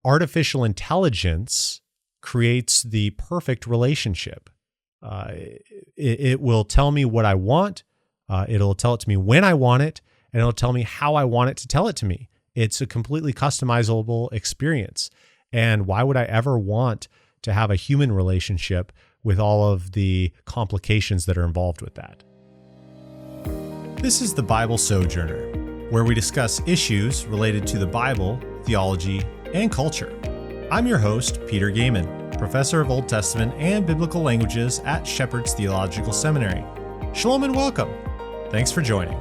artificial intelligence creates the perfect relationship. It will tell me what I want. It'll tell it to me when I want it, and it'll tell me how I want it to tell it to me. It's a completely customizable experience. And why would I ever want to have a human relationship with all of the complications that are involved with that? This is the Bible Sojourner, where we discuss issues related to the Bible, theology, and culture. I'm your host, Peter Gaiman, professor of Old Testament and Biblical Languages at Shepherd's Theological Seminary. Shalom and welcome. Thanks for joining.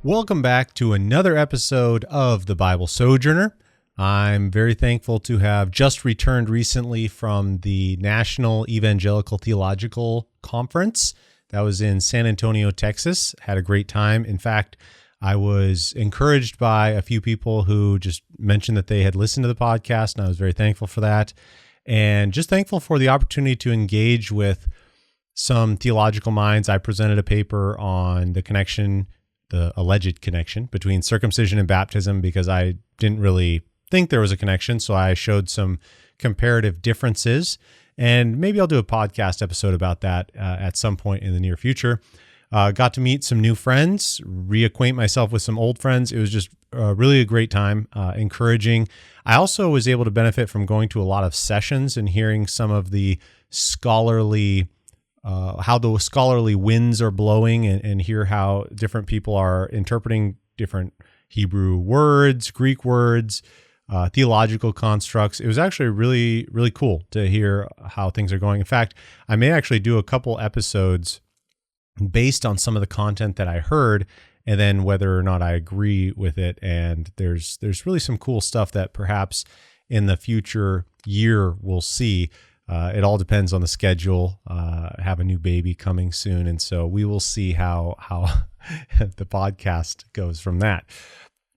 Welcome back to another episode of the Bible Sojourner. I'm very thankful to have just returned recently from the National Evangelical Theological Conference. That was in San Antonio, Texas. Had a great time. In fact, I was encouraged by a few people who just mentioned that they had listened to the podcast, and I was very thankful for that. And just thankful for the opportunity to engage with some theological minds. I presented a paper on the alleged connection between circumcision and baptism, because I didn't really think there was a connection. So I showed some comparative differences, and maybe I'll do a podcast episode about that at some point in the near future. Got to meet some new friends, reacquaint myself with some old friends. It was just really a great time, encouraging. I also was able to benefit from going to a lot of sessions and hearing some of the scholarly how the scholarly winds are blowing, and hear how different people are interpreting different Hebrew words, Greek words, theological constructs. It was actually really, really cool to hear how things are going. In fact, I may actually do a couple episodes based on some of the content that I heard, and then whether or not I agree with it. And there's really some cool stuff that perhaps in the future year we'll see. It all depends on the schedule. I have a new baby coming soon, and so we will see how the podcast goes from that.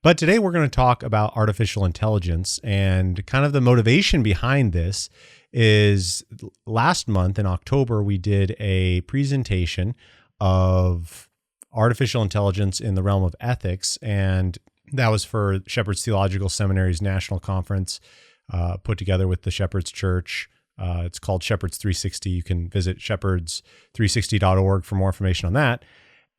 But today we're going to talk about artificial intelligence, and kind of the motivation behind this is last month in October, we did a presentation of artificial intelligence in the realm of ethics, and that was for Shepherd's Theological Seminary's national conference put together with the Shepherd's Church. It's called Shepherd's 360. You can visit shepherds360.org for more information on that.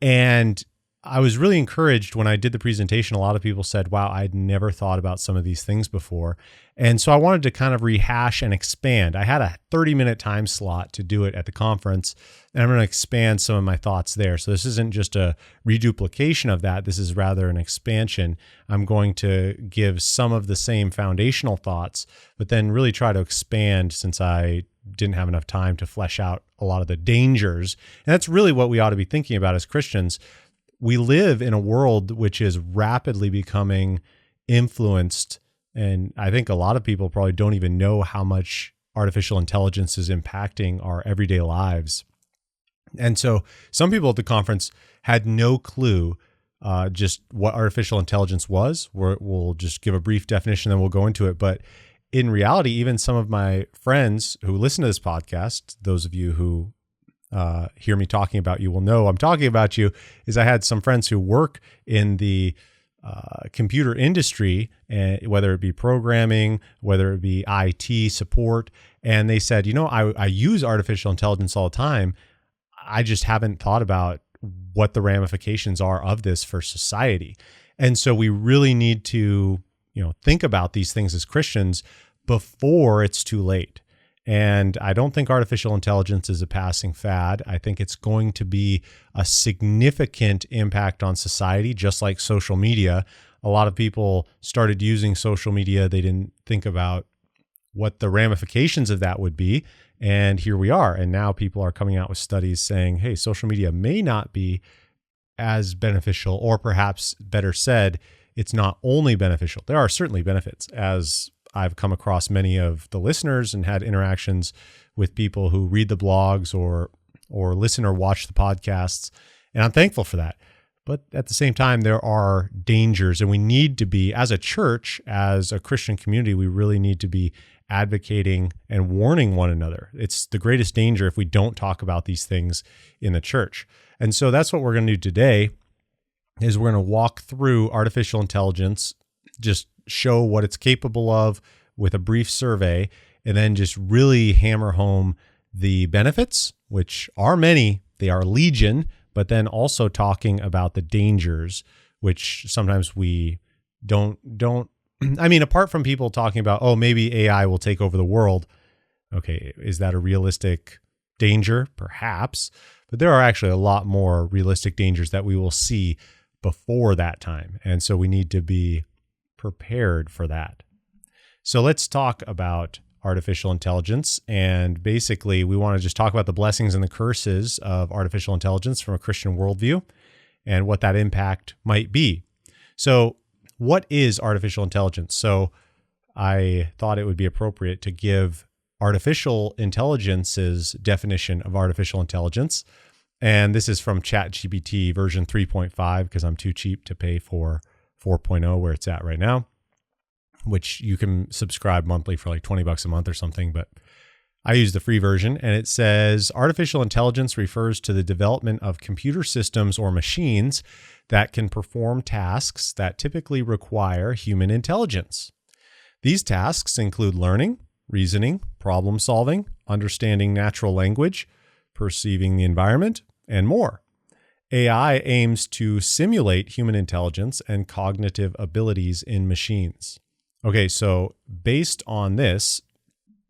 And I was really encouraged when I did the presentation. A lot of people said, wow, I'd never thought about some of these things before. And so I wanted to kind of rehash and expand. I had a 30-minute time slot to do it at the conference, and I'm going to expand some of my thoughts there. So this isn't just a reduplication of that. This is rather an expansion. I'm going to give some of the same foundational thoughts, but then really try to expand, since I didn't have enough time to flesh out a lot of the dangers. And that's really what we ought to be thinking about as Christians. We live in a world which is rapidly becoming influenced, and I think a lot of people probably don't even know how much artificial intelligence is impacting our everyday lives. And so some people at the conference had no clue just what artificial intelligence was. We'll just give a brief definition, then we'll go into it. But in reality, even some of my friends who listen to this podcast, those of you who hear me talking about you will know I'm talking about you, is I had some friends who work in the computer industry, whether it be programming, whether it be IT support, and they said, I use artificial intelligence all the time. I just haven't thought about what the ramifications are of this for society. And so we really need to, think about these things as Christians before it's too late. And I don't think artificial intelligence is a passing fad. I think it's going to be a significant impact on society, just like social media. A lot of people started using social media. They didn't think about what the ramifications of that would be. And here we are. And now people are coming out with studies saying, hey, social media may not be as beneficial, or perhaps better said, it's not only beneficial. There are certainly benefits, as I've come across many of the listeners and had interactions with people who read the blogs or listen or watch the podcasts. And I'm thankful for that. But at the same time, there are dangers, and we need to be, as a church, as a Christian community, we really need to be advocating and warning one another. It's the greatest danger if we don't talk about these things in the church. And so that's what we're going to do today, is we're going to walk through artificial intelligence just show what it's capable of with a brief survey, and then just really hammer home the benefits, which are many, they are legion, but then also talking about the dangers, which sometimes we don't, I mean, apart from people talking about, oh, maybe AI will take over the world. Okay, is that a realistic danger? Perhaps, but there are actually a lot more realistic dangers that we will see before that time. And so we need to be prepared for that. So let's talk about artificial intelligence. And basically, we want to just talk about the blessings and the curses of artificial intelligence from a Christian worldview and what that impact might be. So what is artificial intelligence? So I thought it would be appropriate to give artificial intelligence's definition of artificial intelligence. And this is from ChatGPT version 3.5, because I'm too cheap to pay for 4.0 where it's at right now, which you can subscribe monthly for like $20 a month or something. But I use the free version, and it says artificial intelligence refers to the development of computer systems or machines that can perform tasks that typically require human intelligence. These tasks include learning, reasoning, problem solving, understanding natural language, perceiving the environment, and more. AI aims to simulate human intelligence and cognitive abilities in machines. Okay, so based on this,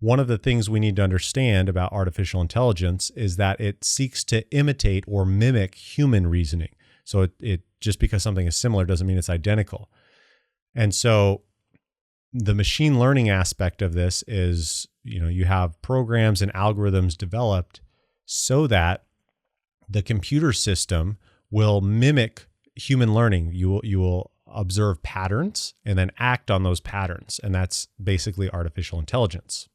one of the things we need to understand about artificial intelligence is that it seeks to imitate or mimic human reasoning. So it just because something is similar doesn't mean it's identical. And so the machine learning aspect of this is, you have programs and algorithms developed so that the computer system will mimic human learning. You will observe patterns and then act on those patterns. And that's basically artificial intelligence.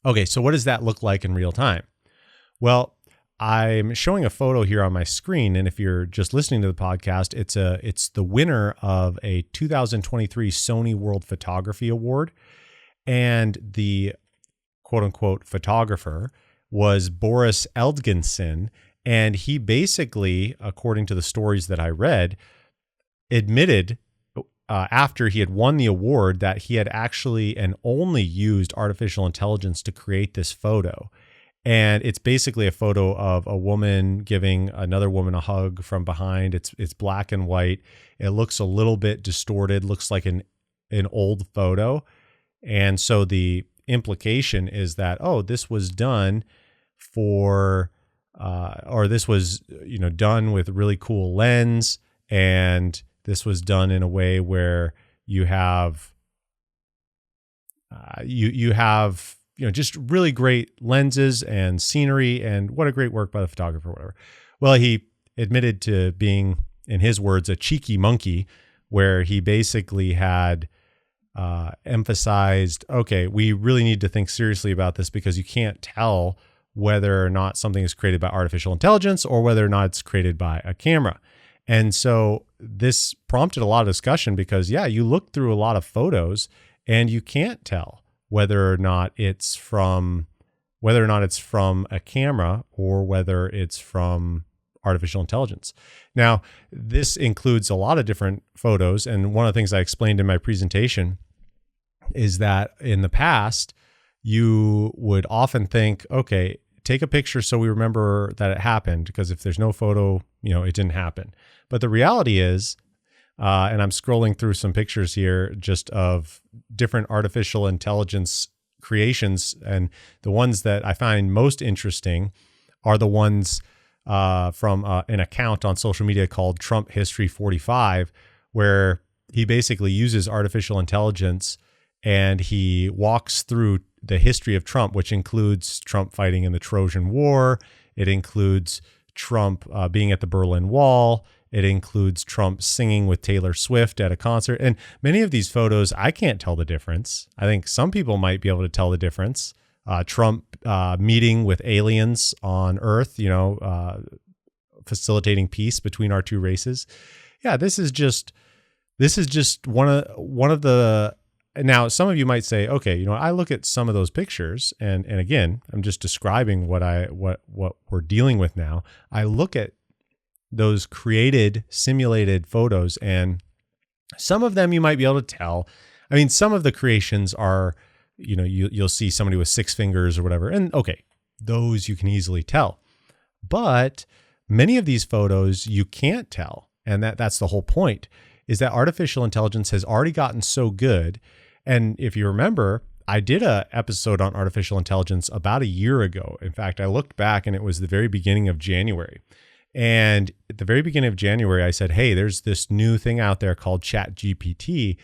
Okay, so what does that look like in real time? Well, I'm showing a photo here on my screen, and if you're just listening to the podcast, it's the winner of a 2023 Sony World Photography Award, and the quote-unquote photographer was Boris Eldgenson, and he basically, according to the stories that I read, admitted after he had won the award that he had actually and only used artificial intelligence to create this photo. And it's basically a photo of a woman giving another woman a hug from behind. It's black and white. It looks a little bit distorted, looks like an old photo. And so the implication is that, this was done this was, done with a really cool lens, and this was done in a way where you have, just really great lenses and scenery, and what a great work by the photographer, or whatever. Well, he admitted to being, in his words, a cheeky monkey, where he basically had emphasized, okay, we really need to think seriously about this, because you can't tell whether or not something is created by artificial intelligence or whether or not it's created by a camera. And so this prompted a lot of discussion, because you look through a lot of photos and you can't tell whether or not it's from a camera or whether it's from artificial intelligence. Now, this includes a lot of different photos, and one of the things I explained in my presentation is that in the past, you would often think, okay, take a picture so we remember that it happened, because if there's no photo, it didn't happen. But the reality is, and I'm scrolling through some pictures here just of different artificial intelligence creations, and the ones that I find most interesting are the ones from an account on social media called Trump History 45, where he basically uses artificial intelligence and he walks through the history of Trump, which includes Trump fighting in the Trojan War. It includes Trump being at the Berlin Wall. It includes Trump singing with Taylor Swift at a concert. And many of these photos, I can't tell the difference. I think some people might be able to tell the difference. Trump meeting with aliens on Earth, facilitating peace between our two races. Yeah, this is just one of the. Now, some of you might say, okay, I look at some of those pictures, and again, I'm just describing what we're dealing with now. I look at those created, simulated photos, and some of them you might be able to tell. I mean, some of the creations are, you'll see somebody with 6 fingers or whatever, and okay, those you can easily tell. But many of these photos you can't tell, and that's the whole point, is that artificial intelligence has already gotten so good. And if you remember, I did an episode on artificial intelligence about a year ago. In fact, I looked back and it was the very beginning of January. And at the very beginning of January, I said, hey, there's this new thing out there called ChatGPT,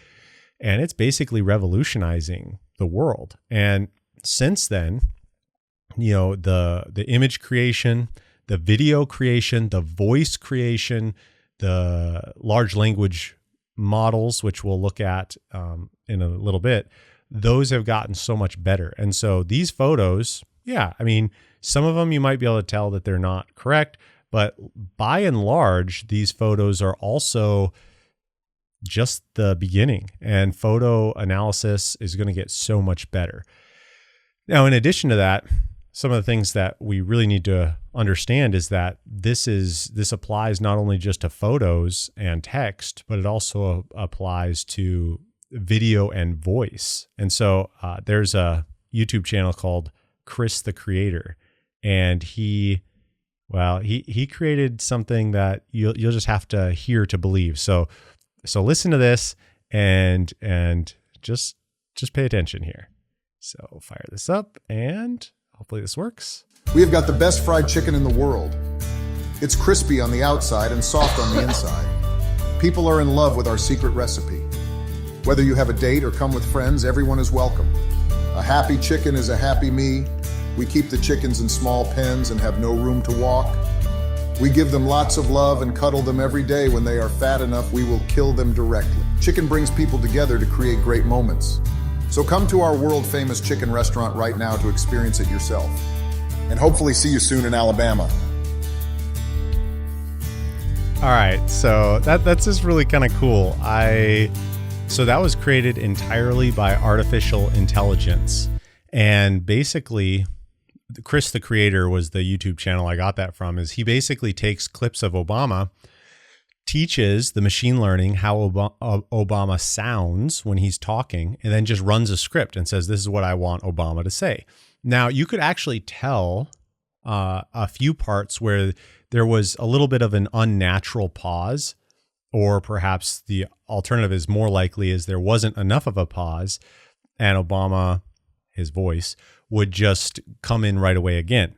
and it's basically revolutionizing the world. And since then, the image creation, the video creation, the voice creation, the large language models, which we'll look at in a little bit, those have gotten so much better. And so these photos, some of them you might be able to tell that they're not correct, but by and large, these photos are also just the beginning, and photo analysis is going to get so much better. Now, in addition to that, some of the things that we really need to understand is that this applies not only just to photos and text, but it also applies to video and voice. And so there's a YouTube channel called Chris the Creator, and he created something that you'll just have to hear to believe. So listen to this and just pay attention here. So fire this up and hopefully this works. We have got the best fried chicken in the world. It's crispy on the outside and soft on the inside. People are in love with our secret recipe. Whether you have a date or come with friends, everyone is welcome. A happy chicken is a happy me. We keep the chickens in small pens and have no room to walk. We give them lots of love and cuddle them every day. When they are fat enough, we will kill them directly. Chicken brings people together to create great moments. So come to our world-famous chicken restaurant right now to experience it yourself. And hopefully see you soon in Alabama. All right, so that's just really kind of cool. So that was created entirely by artificial intelligence. And basically, Chris the Creator was the YouTube channel I got that from. Is he basically takes clips of Obama, teaches the machine learning how Obama sounds when he's talking, and then just runs a script and says, this is what I want Obama to say. Now, you could actually tell a few parts where there was a little bit of an unnatural pause, or perhaps the alternative is more likely is there wasn't enough of a pause, and Obama, his voice, would just come in right away again.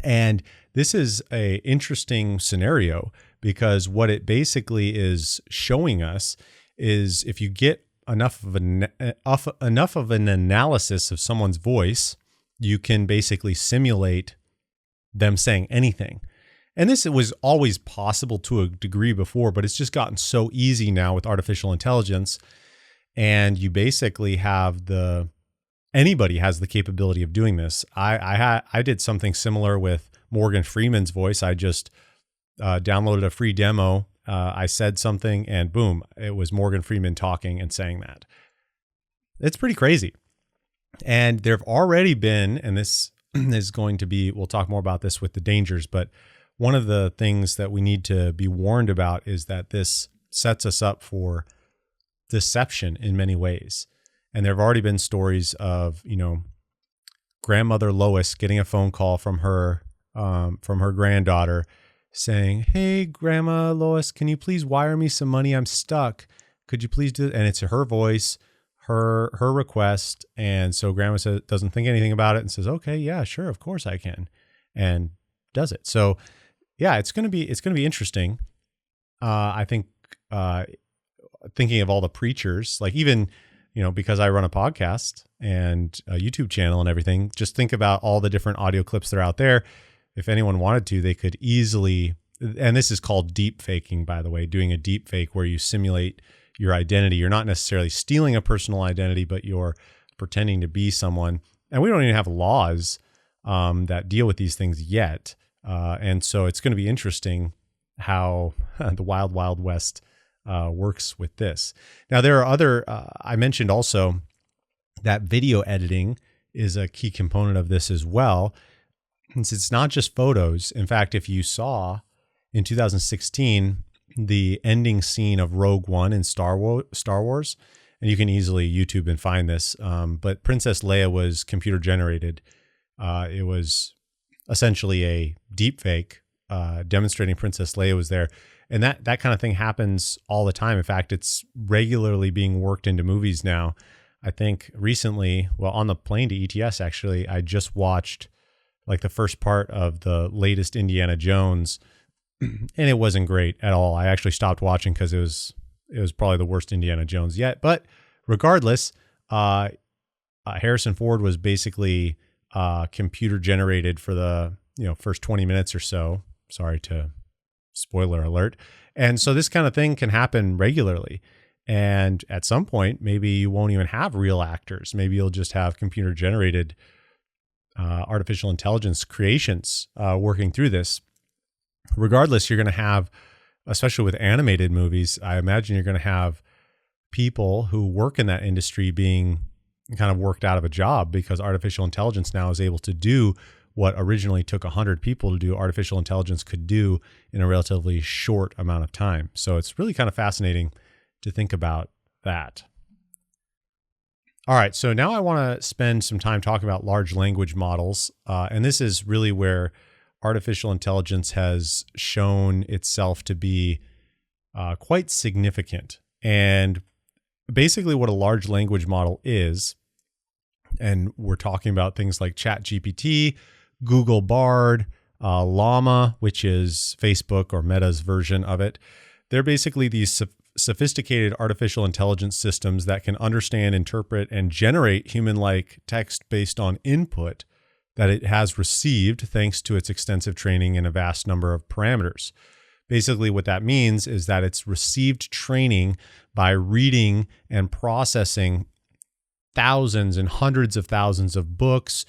And this is an interesting scenario, because what it basically is showing us is if you get enough of an analysis of someone's voice, you can basically simulate them saying anything. And this was always possible to a degree before, but it's just gotten so easy now with artificial intelligence. And you basically have anybody has the capability of doing this. I did something similar with Morgan Freeman's voice. I just downloaded a free demo. I said something and boom, it was Morgan Freeman talking and saying that. It's pretty crazy. And there have already been, and this is going to be, we'll talk more about this with the dangers, but one of the things that we need to be warned about is that this sets us up for deception in many ways. And there have already been stories of, grandmother Lois getting a phone call from her granddaughter saying, hey, Grandma Lois, can you please wire me some money? I'm stuck. Could you please do it? And it's her voice, her request. And so grandma doesn't think anything about it and says, okay, yeah, sure. Of course I can. And does it. So yeah, it's going to be interesting. I think, thinking of all the preachers, like even, because I run a podcast and a YouTube channel and everything, just think about all the different audio clips that are out there. If anyone wanted to, they could easily, and this is called deep faking, by the way, doing a deep fake where you simulate your identity. You're not necessarily stealing a personal identity, but you're pretending to be someone. And we don't even have laws that deal with these things yet. And so it's going to be interesting how the wild, wild west works with this. Now, there are other, I mentioned also that video editing is a key component of this as well. Since it's not just photos. In fact, if you saw in 2016 the ending scene of Rogue One in Star Wars, and you can easily YouTube and find this. But Princess Leia was computer generated. It was essentially a deep fake demonstrating Princess Leia was there. And that kind of thing happens all the time. In fact, it's regularly being worked into movies now. I think recently, well, on the plane to ETS, actually, I just watched like the first part of the latest Indiana Jones, and it wasn't great at all. I actually stopped watching because it was probably the worst Indiana Jones yet. But regardless, Harrison Ford was basically computer generated for the first 20 minutes or so. Sorry to spoiler alert. And so this kind of thing can happen regularly. And at some point, maybe you won't even have real actors. Maybe you'll just have computer generated artificial intelligence creations working through this. Regardless, you're going to have, especially with animated movies, I imagine you're going to have people who work in that industry being kind of worked out of a job because artificial intelligence now is able to do what originally took 100 people to do. Artificial intelligence could do in a relatively short amount of time. So it's really kind of fascinating to think about that. All right, so now I want to spend some time talking about large language models. And this is really where artificial intelligence has shown itself to be quite significant. And basically what a large language model is, and we're talking about things like ChatGPT, Google Bard, Llama, which is Facebook or Meta's version of it. They're basically these sophisticated artificial intelligence systems that can understand, interpret, and generate human-like text based on input that it has received thanks to its extensive training in a vast number of parameters. Basically, what that means is that it's received training by reading and processing thousands and hundreds of thousands of books,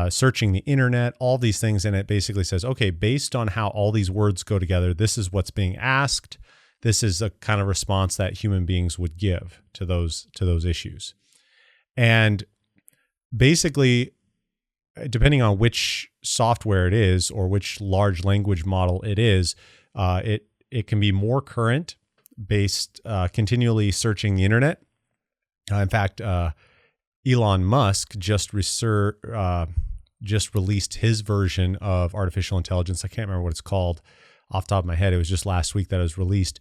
searching the internet, all these things. And it basically says, okay, based on how all these words go together, this is what's being asked. This is a kind of response that human beings would give to those issues. And basically, depending on which software it is or which large language model it is, it can be more current, based continually searching the internet. In fact, Elon Musk just released his version of artificial intelligence. I can't remember what it's called off the top of my head. It was just last week that it was released.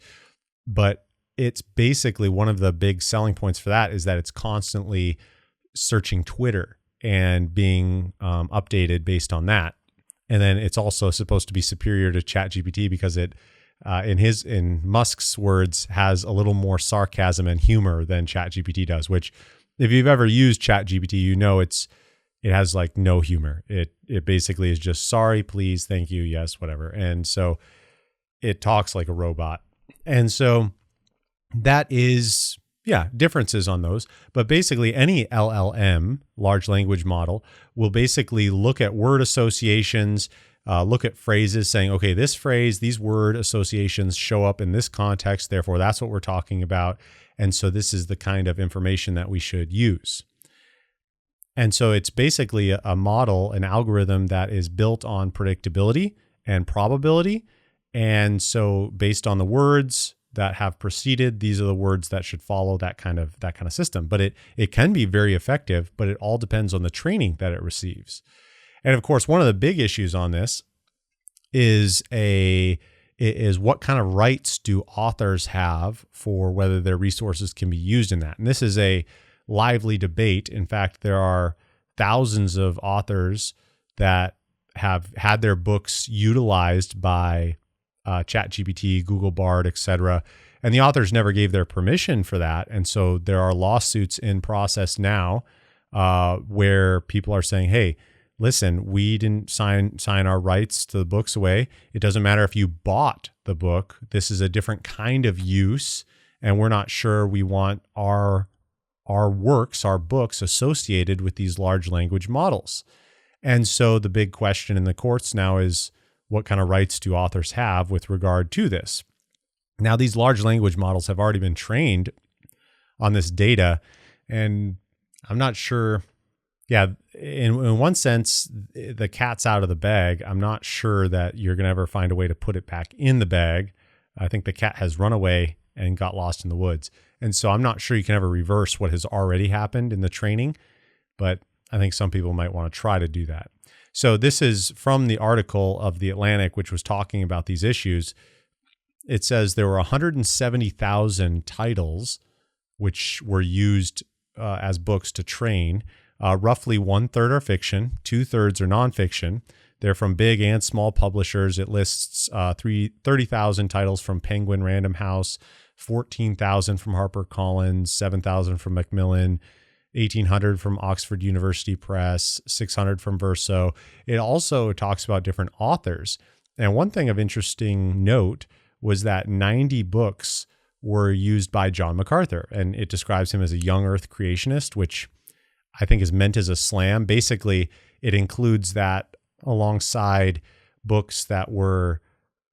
But it's basically one of the big selling points for that is that it's constantly searching Twitter and being updated based on that. And then it's also supposed to be superior to ChatGPT because it, in Musk's words, has a little more sarcasm and humor than ChatGPT does, which if you've ever used ChatGPT, you know it has like no humor. It basically is just sorry, please, thank you, yes, whatever. And so it talks like a robot. And so that is, differences on those. But basically any LLM, large language model, will basically look at word associations, look at phrases saying, okay, this phrase, these word associations show up in this context, therefore that's what we're talking about. And so this is the kind of information that we should use. And so it's basically a model, an algorithm that is built on predictability and probability. And so based on the words that have preceded, these are the words that should follow that kind of system. But it can be very effective, but it all depends on the training that it receives. And of course, one of the big issues on this is what kind of rights do authors have for whether their resources can be used in that. And this is a lively debate. In fact, there are thousands of authors that have had their books utilized by ChatGPT, Google Bard, etc. And the authors never gave their permission for that. And so there are lawsuits in process now where people are saying, hey, listen, we didn't sign our rights to the books away. It doesn't matter if you bought the book. This is a different kind of use, and we're not sure we want our works, our books associated with these large language models. And so the big question in the courts now is, what kind of rights do authors have with regard to this? Now, these large language models have already been trained on this data, and I'm not sure Yeah, in one sense, the cat's out of the bag. I'm not sure that you're going to ever find a way to put it back in the bag. I think the cat has run away and got lost in the woods. And so I'm not sure you can ever reverse what has already happened in the training, but I think some people might want to try to do that. So this is from the article of The Atlantic, which was talking about these issues. It says there were 170,000 titles which were used as books to train. Roughly 1/3 are fiction, 2/3 are nonfiction. They're from big and small publishers. It lists 30,000 titles from Penguin Random House, 14,000 from HarperCollins, 7,000 from Macmillan, 1,800 from Oxford University Press, 600 from Verso. It also talks about different authors. And one thing of interesting note was that 90 books were used by John MacArthur, and it describes him as a young earth creationist, which I think is meant as a slam. Basically, it includes that alongside books that were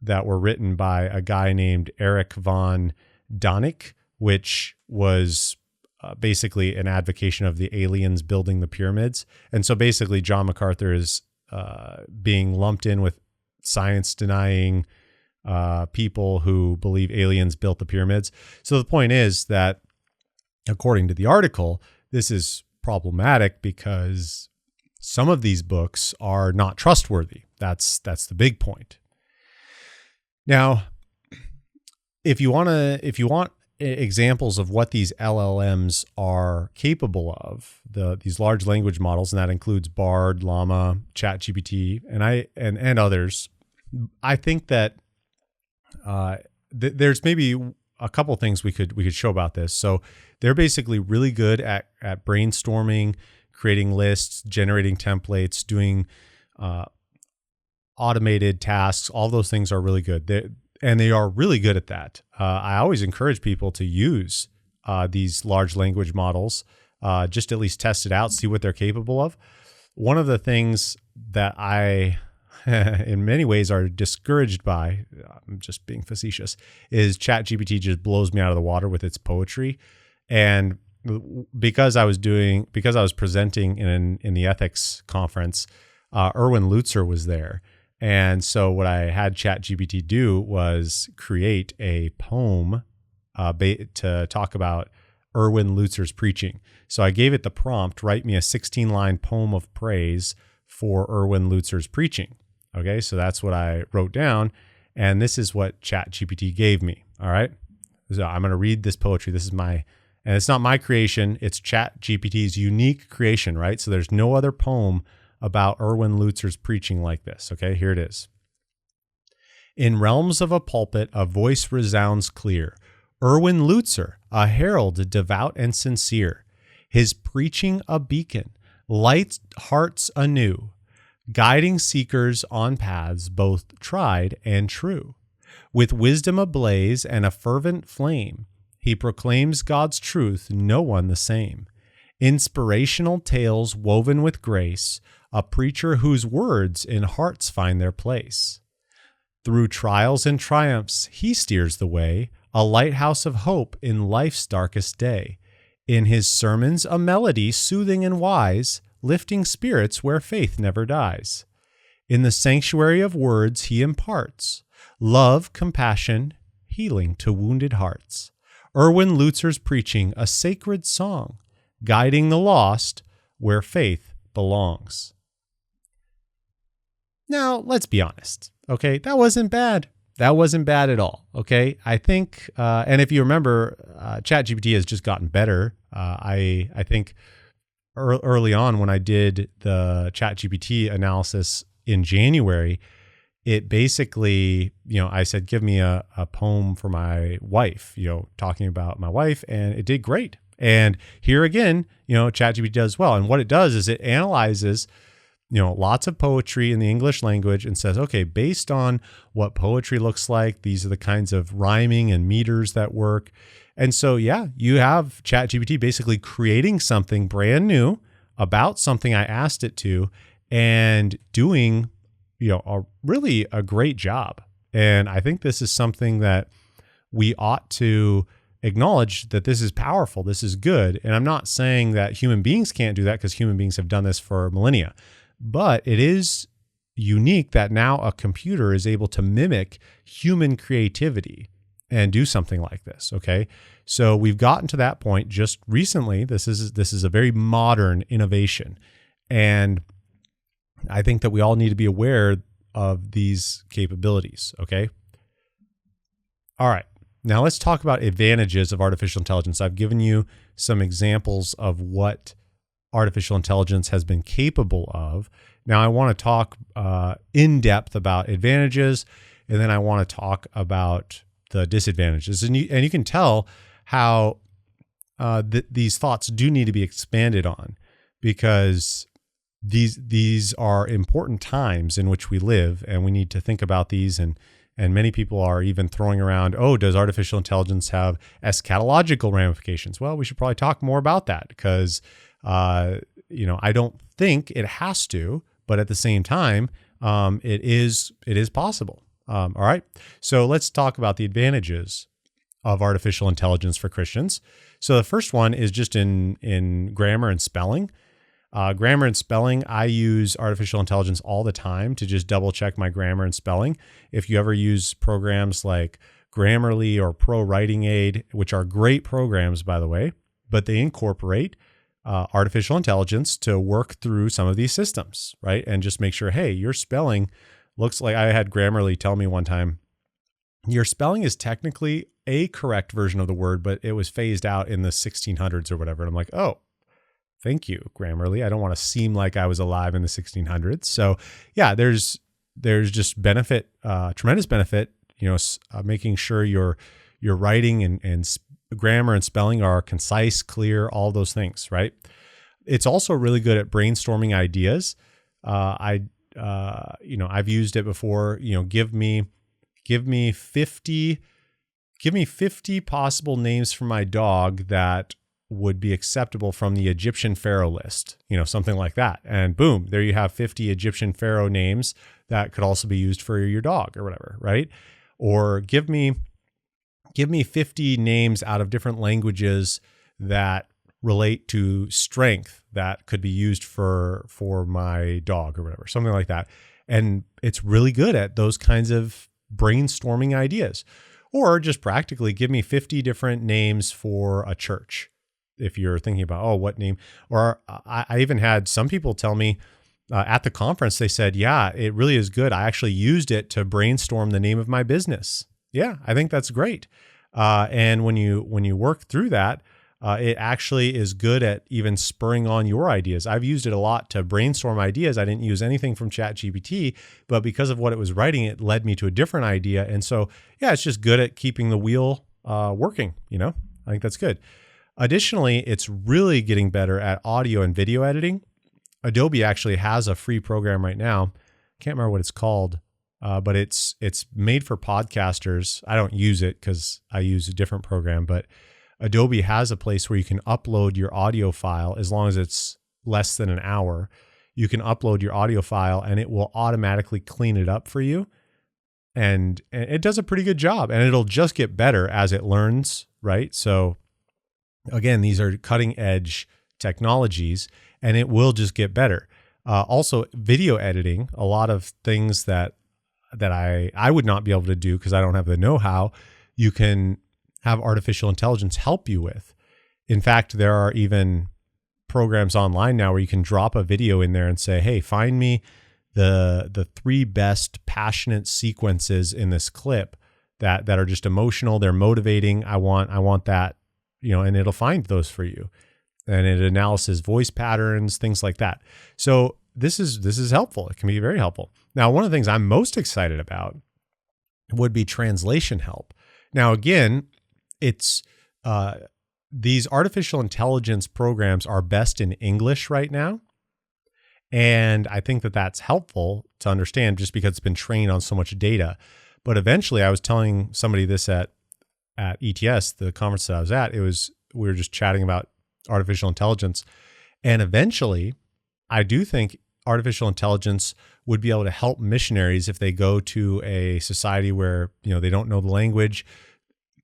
written by a guy named Eric von Däniken, which was basically an advocation of the aliens building the pyramids. And so basically John MacArthur is being lumped in with science-denying people who believe aliens built the pyramids. So the point is that, according to the article, this is problematic because some of these books are not trustworthy. That's the big point. Now, if you want examples of what these LLMs are capable of, these large language models, and that includes Bard, Llama, ChatGPT, and others, I think that there's maybe a couple things we could show about this. So they're basically really good at brainstorming, creating lists, generating templates, doing automated tasks. All those things are really good. They are really good at that. I always encourage people to use these large language models, just at least test it out, see what they're capable of. One of the things that I, in many ways, are discouraged by, I'm just being facetious, is ChatGPT just blows me out of the water with its poetry. And because I was presenting in the ethics conference, Erwin Lutzer was there. And so what I had ChatGPT do was create a poem to talk about Erwin Lutzer's preaching. So I gave it the prompt, write me a 16-line poem of praise for Erwin Lutzer's preaching. Okay, so that's what I wrote down. And this is what ChatGPT gave me. All right, so I'm going to read this poetry. This is and it's not my creation. It's ChatGPT's unique creation, right? So there's no other poem about Erwin Lutzer's preaching like this. Okay, here it is. In realms of a pulpit, a voice resounds clear. Erwin Lutzer, a herald devout and sincere. His preaching a beacon, lights hearts anew, guiding seekers on paths both tried and true. With wisdom ablaze and a fervent flame, he proclaims God's truth, no one the same. Inspirational tales woven with grace, a preacher whose words in hearts find their place. Through trials and triumphs, he steers the way, a lighthouse of hope in life's darkest day. In his sermons, a melody soothing and wise, lifting spirits where faith never dies. In the sanctuary of words, he imparts love, compassion, healing to wounded hearts. Erwin Lutzer's preaching, a sacred song, guiding the lost where faith belongs. Now, let's be honest, okay? That wasn't bad. That wasn't bad at all, okay? I think, and if you remember, ChatGPT has just gotten better. I think early on when I did the ChatGPT analysis in January, it basically, I said, give me a poem for my wife, talking about my wife, and it did great. And here again, ChatGPT does well. And what it does is it analyzes, lots of poetry in the English language and says, okay, based on what poetry looks like, these are the kinds of rhyming and meters that work. And so, yeah, you have ChatGPT basically creating something brand new about something I asked it to and doing, really a great job. And I think this is something that we ought to acknowledge that this is powerful, this is good. And I'm not saying that human beings can't do that, because human beings have done this for millennia. But it is unique that now a computer is able to mimic human creativity and do something like this. Okay. So we've gotten to that point just recently. This is a very modern innovation. And I think that we all need to be aware of these capabilities. Okay. All right. Now let's talk about advantages of artificial intelligence. I've given you some examples of what artificial intelligence has been capable of. Now I want to talk in depth about advantages, and then I want to talk about the disadvantages. And you can tell how these thoughts do need to be expanded on, because these are important times in which we live, and we need to think about these. And many people are even throwing around, oh, does artificial intelligence have eschatological ramifications? Well, we should probably talk more about that, because I don't think it has to, but at the same time, it is possible. All right. So let's talk about the advantages of artificial intelligence for Christians. So the first one is just in grammar and spelling. Grammar and spelling, I use artificial intelligence all the time to just double check my grammar and spelling. If you ever use programs like Grammarly or Pro Writing Aid, which are great programs, by the way, but they incorporate artificial intelligence to work through some of these systems, right? And just make sure, hey, your spelling looks like, I had Grammarly tell me one time, your spelling is technically a correct version of the word, but it was phased out in the 1600s or whatever. And I'm like, oh, thank you, Grammarly. I don't want to seem like I was alive in the 1600s. So yeah, there's just benefit, tremendous benefit, making sure your writing and grammar and spelling are concise, clear, all those things, right? It's also really good at brainstorming ideas. I've used it before. Give me 50 possible names for my dog that would be acceptable from the Egyptian pharaoh list, something like that. And boom, there you have 50 Egyptian pharaoh names that could also be used for your dog or whatever, right? Or give me 50 names out of different languages that relate to strength that could be used for my dog or whatever, something like that. And it's really good at those kinds of brainstorming ideas. Or just practically give me 50 different names for a church. If you're thinking about, oh, what name? Or I even had some people tell me at the conference, they said, yeah, it really is good. I actually used it to brainstorm the name of my business. Yeah, I think that's great. And when you work through that, it actually is good at even spurring on your ideas. I've used it a lot to brainstorm ideas. I didn't use anything from ChatGPT, but because of what it was writing, it led me to a different idea. And so, yeah, it's just good at keeping the wheel working. I think that's good. Additionally, it's really getting better at audio and video editing. Adobe actually has a free program right now. Can't remember what it's called, but it's made for podcasters. I don't use it because I use a different program, but Adobe has a place where you can upload your audio file as long as it's less than an hour. You can upload your audio file and it will automatically clean it up for you. And it does a pretty good job, and it'll just get better as it learns, right? So again, these are cutting edge technologies, and it will just get better. Also, video editing, a lot of things that I would not be able to do because I don't have the know-how, you can have artificial intelligence help you with. In fact, there are even programs online now where you can drop a video in there and say, hey, find me the 3 best passionate sequences in this clip that are just emotional, they're motivating. I want that, and it'll find those for you. And it analyzes voice patterns, things like that. So this is helpful. It can be very helpful. Now, one of the things I'm most excited about would be translation help. Now, again, it's these artificial intelligence programs are best in English right now. And I think that that's helpful to understand just because it's been trained on so much data. But eventually, I was telling somebody this at ETS, the conference that I was at, we were just chatting about artificial intelligence. And eventually, I do think artificial intelligence would be able to help missionaries if they go to a society where, they don't know the language.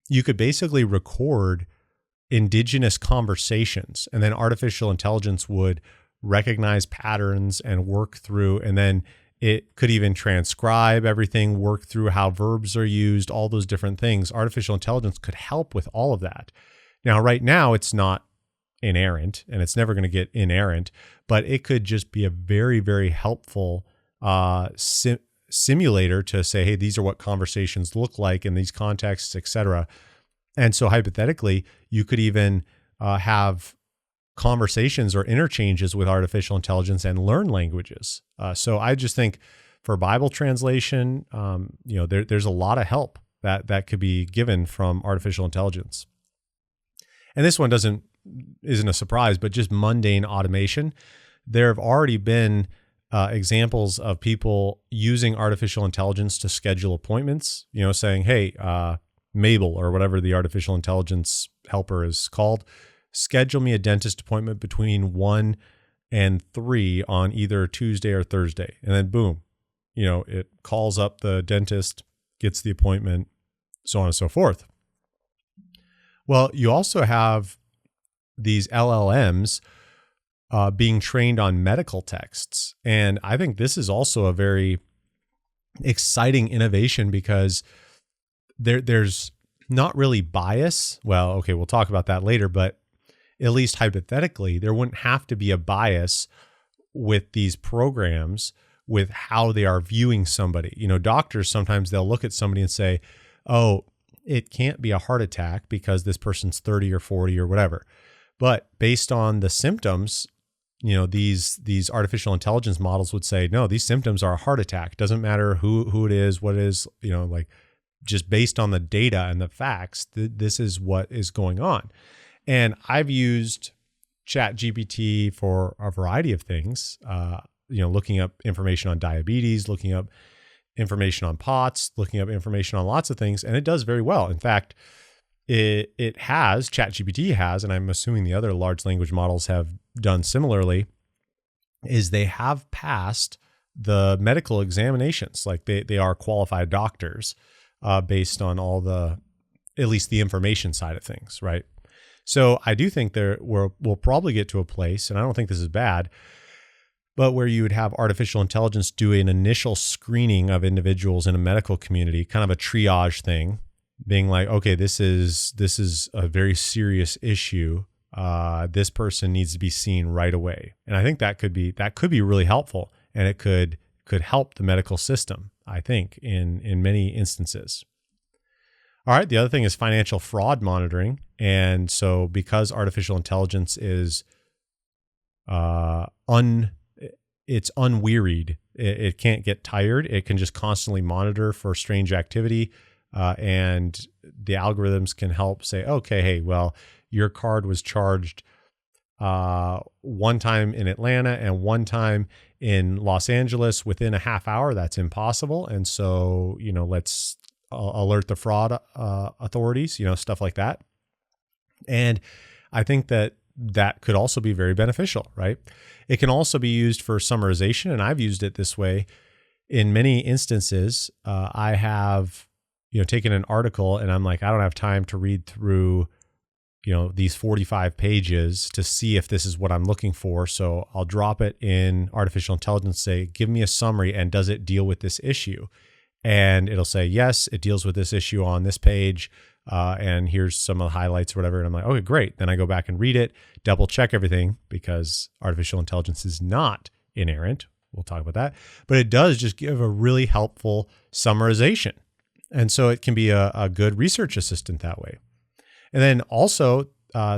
you could basically record indigenous conversations, and then artificial intelligence would recognize patterns and work through, and then it could even transcribe everything, work through how verbs are used, all those different things. Artificial intelligence could help with all of that. Now, right now, it's not inerrant, and it's never going to get inerrant, but it could just be a very, very helpful simulator to say, hey, these are what conversations look like in these contexts, etc. And so hypothetically, you could even have conversations or interchanges with artificial intelligence and learn languages. So I just think for Bible translation, there's a lot of help that could be given from artificial intelligence. And this one isn't a surprise, but just mundane automation. There have already been examples of people using artificial intelligence to schedule appointments, saying, hey, Mabel, or whatever the artificial intelligence helper is called, schedule me a dentist appointment between 1 and 3 on either Tuesday or Thursday. And then boom, it calls up the dentist, gets the appointment, so on and so forth. Well, you also have these LLMs being trained on medical texts. And I think this is also a very exciting innovation because there's not really bias. Well, okay, we'll talk about that later, but at least hypothetically, there wouldn't have to be a bias with these programs with how they are viewing somebody. Doctors, sometimes they'll look at somebody and say, oh, it can't be a heart attack because this person's 30 or 40 or whatever. But based on the symptoms, these artificial intelligence models would say, no, these symptoms are a heart attack. Doesn't matter who it is, what it is, just based on the data and the facts, this is what is going on. And I've used ChatGPT for a variety of things, looking up information on diabetes, looking up information on POTS, looking up information on lots of things, and it does very well. In fact, ChatGPT has, and I'm assuming the other large language models have done similarly, is they have passed the medical examinations. Like they are qualified doctors based on at least the information side of things, right? So I do think we'll probably get to a place, and I don't think this is bad, but where you would have artificial intelligence do an initial screening of individuals in a medical community, kind of a triage thing, being like, okay, this is a very serious issue. This person needs to be seen right away. And I think that could be really helpful, and it could help the medical system, I think, in many instances. All right, the other thing is financial fraud monitoring. And so because artificial intelligence is it's unwearied, it can't get tired. It can just constantly monitor for strange activity. And the algorithms can help say, okay, hey, well, your card was charged one time in Atlanta and one time in Los Angeles within a half hour. That's impossible. And so, let's alert the fraud authorities, stuff like that. And I think that could also be very beneficial, right? It can also be used for summarization, and I've used it this way in many instances. I have, taken an article and I'm like, I don't have time to read through, these 45 pages to see if this is what I'm looking for. So I'll drop it in artificial intelligence, say, give me a summary, and does it deal with this issue? And it'll say, yes, it deals with this issue on this page. And here's some of the highlights or whatever. And I'm like, okay, great. Then I go back and read it, double check everything, because artificial intelligence is not inerrant. We'll talk about that. But it does just give a really helpful summarization. And so it can be a good research assistant that way. And then also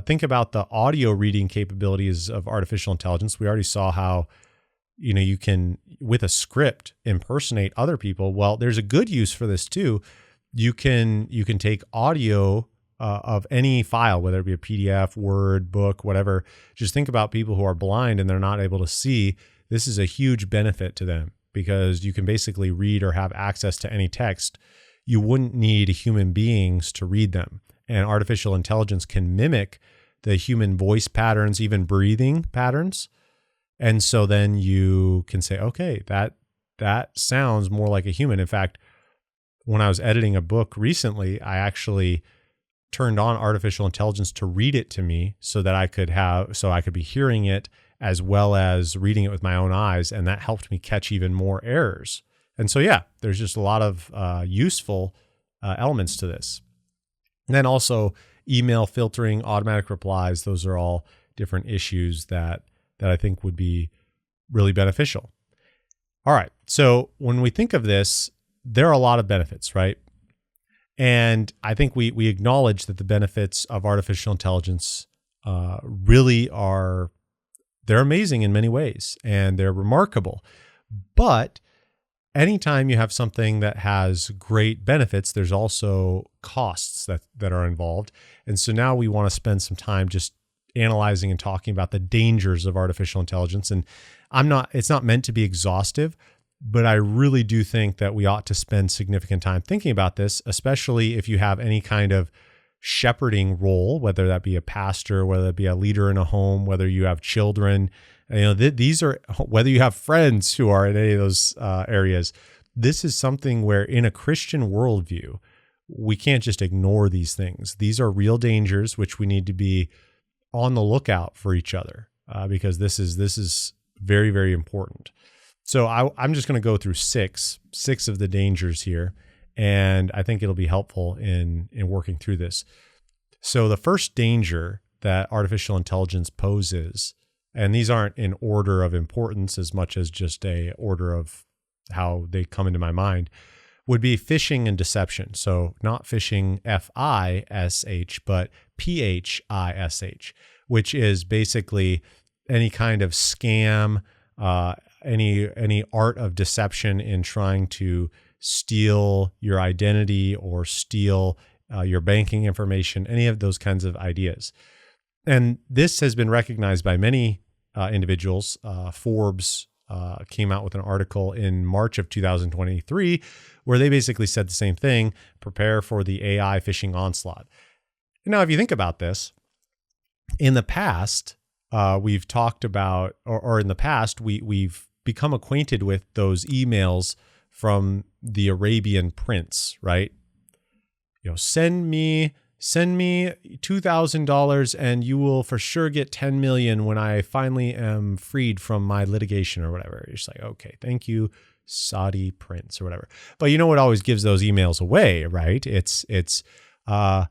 think about the audio reading capabilities of artificial intelligence. We already saw how you can, with a script, impersonate other people. Well, there's a good use for this too. You can take audio of any file, whether it be a PDF, Word, book, whatever. Just think about people who are blind and they're not able to see. This is a huge benefit to them because you can basically read or have access to any text. You wouldn't need human beings to read them. And artificial intelligence can mimic the human voice patterns, even breathing patterns. And so then you can say, okay, that sounds more like a human. In fact, when I was editing a book recently, I actually turned on artificial intelligence to read it to me so that I could be hearing it as well as reading it with my own eyes. And that helped me catch even more errors. And so, yeah, there's just a lot of useful elements to this. And then also email filtering, automatic replies. Those are all different issues that I think would be really beneficial. All right. So when we think of this, there are a lot of benefits, right? And I think we acknowledge that the benefits of artificial intelligence really they're amazing in many ways and they're remarkable. But anytime you have something that has great benefits, there's also costs that are involved. And so now we want to spend some time just analyzing and talking about the dangers of artificial intelligence. And it's not meant to be exhaustive, but I really do think that we ought to spend significant time thinking about this, especially if you have any kind of shepherding role, whether that be a pastor, whether that be a leader in a home, whether you have children, these are, whether you have friends who are in any of those areas. This is something where in a Christian worldview, we can't just ignore these things. These are real dangers, which we need to be on the lookout for each other because this is very, very important. So I'm just going to go through six of the dangers here, and I think it'll be helpful in working through this. So the first danger that artificial intelligence poses, and these aren't in order of importance as much as just a order of how they come into my mind, would be phishing and deception. So not phishing F-I-S-H, but P-H-I-S-H, which is basically any kind of scam, any art of deception in trying to steal your identity or steal your banking information, any of those kinds of ideas. And this has been recognized by many individuals. Forbs came out with an article in March of 2023 where they basically said the same thing: prepare for the AI phishing onslaught. Now, if you think about this, in the past, we've talked about, or in the past, we've become acquainted with those emails from the Arabian prince, right? Send me $2,000 and you will for sure get 10 million when I finally am freed from my litigation or whatever. You're just like, okay, thank you, Saudi prince or whatever. But you know what always gives those emails away, right? It's the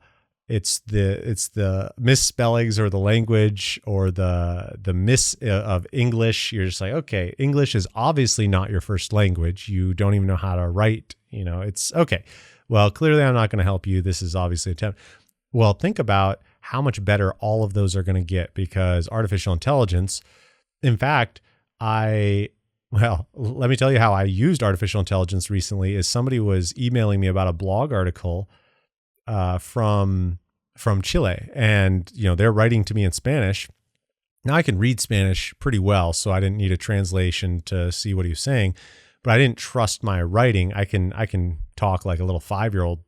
misspellings or the language or the miss of English. You're just like, okay, English is obviously not your first language. You don't even know how to write. It's okay. Well, clearly I'm not going to help you. This is obviously a attempt. Well, think about how much better all of those are going to get because artificial intelligence, in fact, let me tell you how I used artificial intelligence recently. Is somebody was emailing me about a blog article from Chile, and they're writing to me in Spanish. Now I can read Spanish pretty well, so I didn't need a translation to see what he was saying, but I didn't trust my writing. I can talk like a little 5-year-old,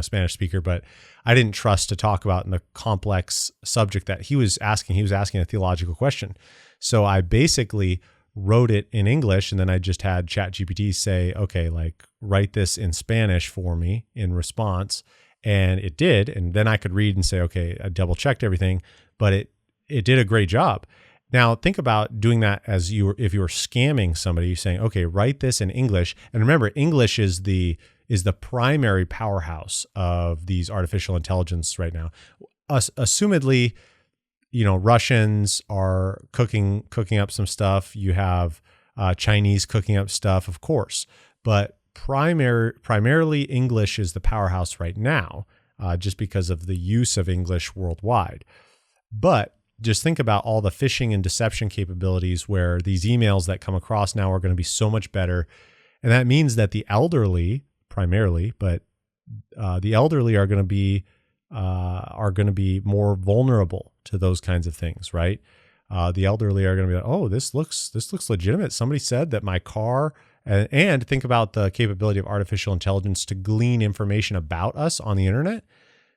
Spanish speaker, but I didn't trust to talk about in the complex subject that he was asking. He was asking a theological question. So I basically wrote it in English, and then I just had ChatGPT say, okay, like write this in Spanish for me in response. And it did. And then I could read and say, okay, I double checked everything, but it did a great job. Now think about doing that if you were scamming somebody, you're saying, okay, write this in English. And remember, English is the primary powerhouse of these artificial intelligence right now. Assumedly, Russians are cooking up some stuff. You have Chinese cooking up stuff, of course, but primarily English is the powerhouse right now, just because of the use of English worldwide. But just think about all the phishing and deception capabilities where these emails that come across now are going to be so much better. And that means that the elderly primarily, but the elderly are going to be more vulnerable to those kinds of things, right? The elderly are going to be like, oh, this looks legitimate. Somebody said that my car. And think about the capability of artificial intelligence to glean information about us on the internet.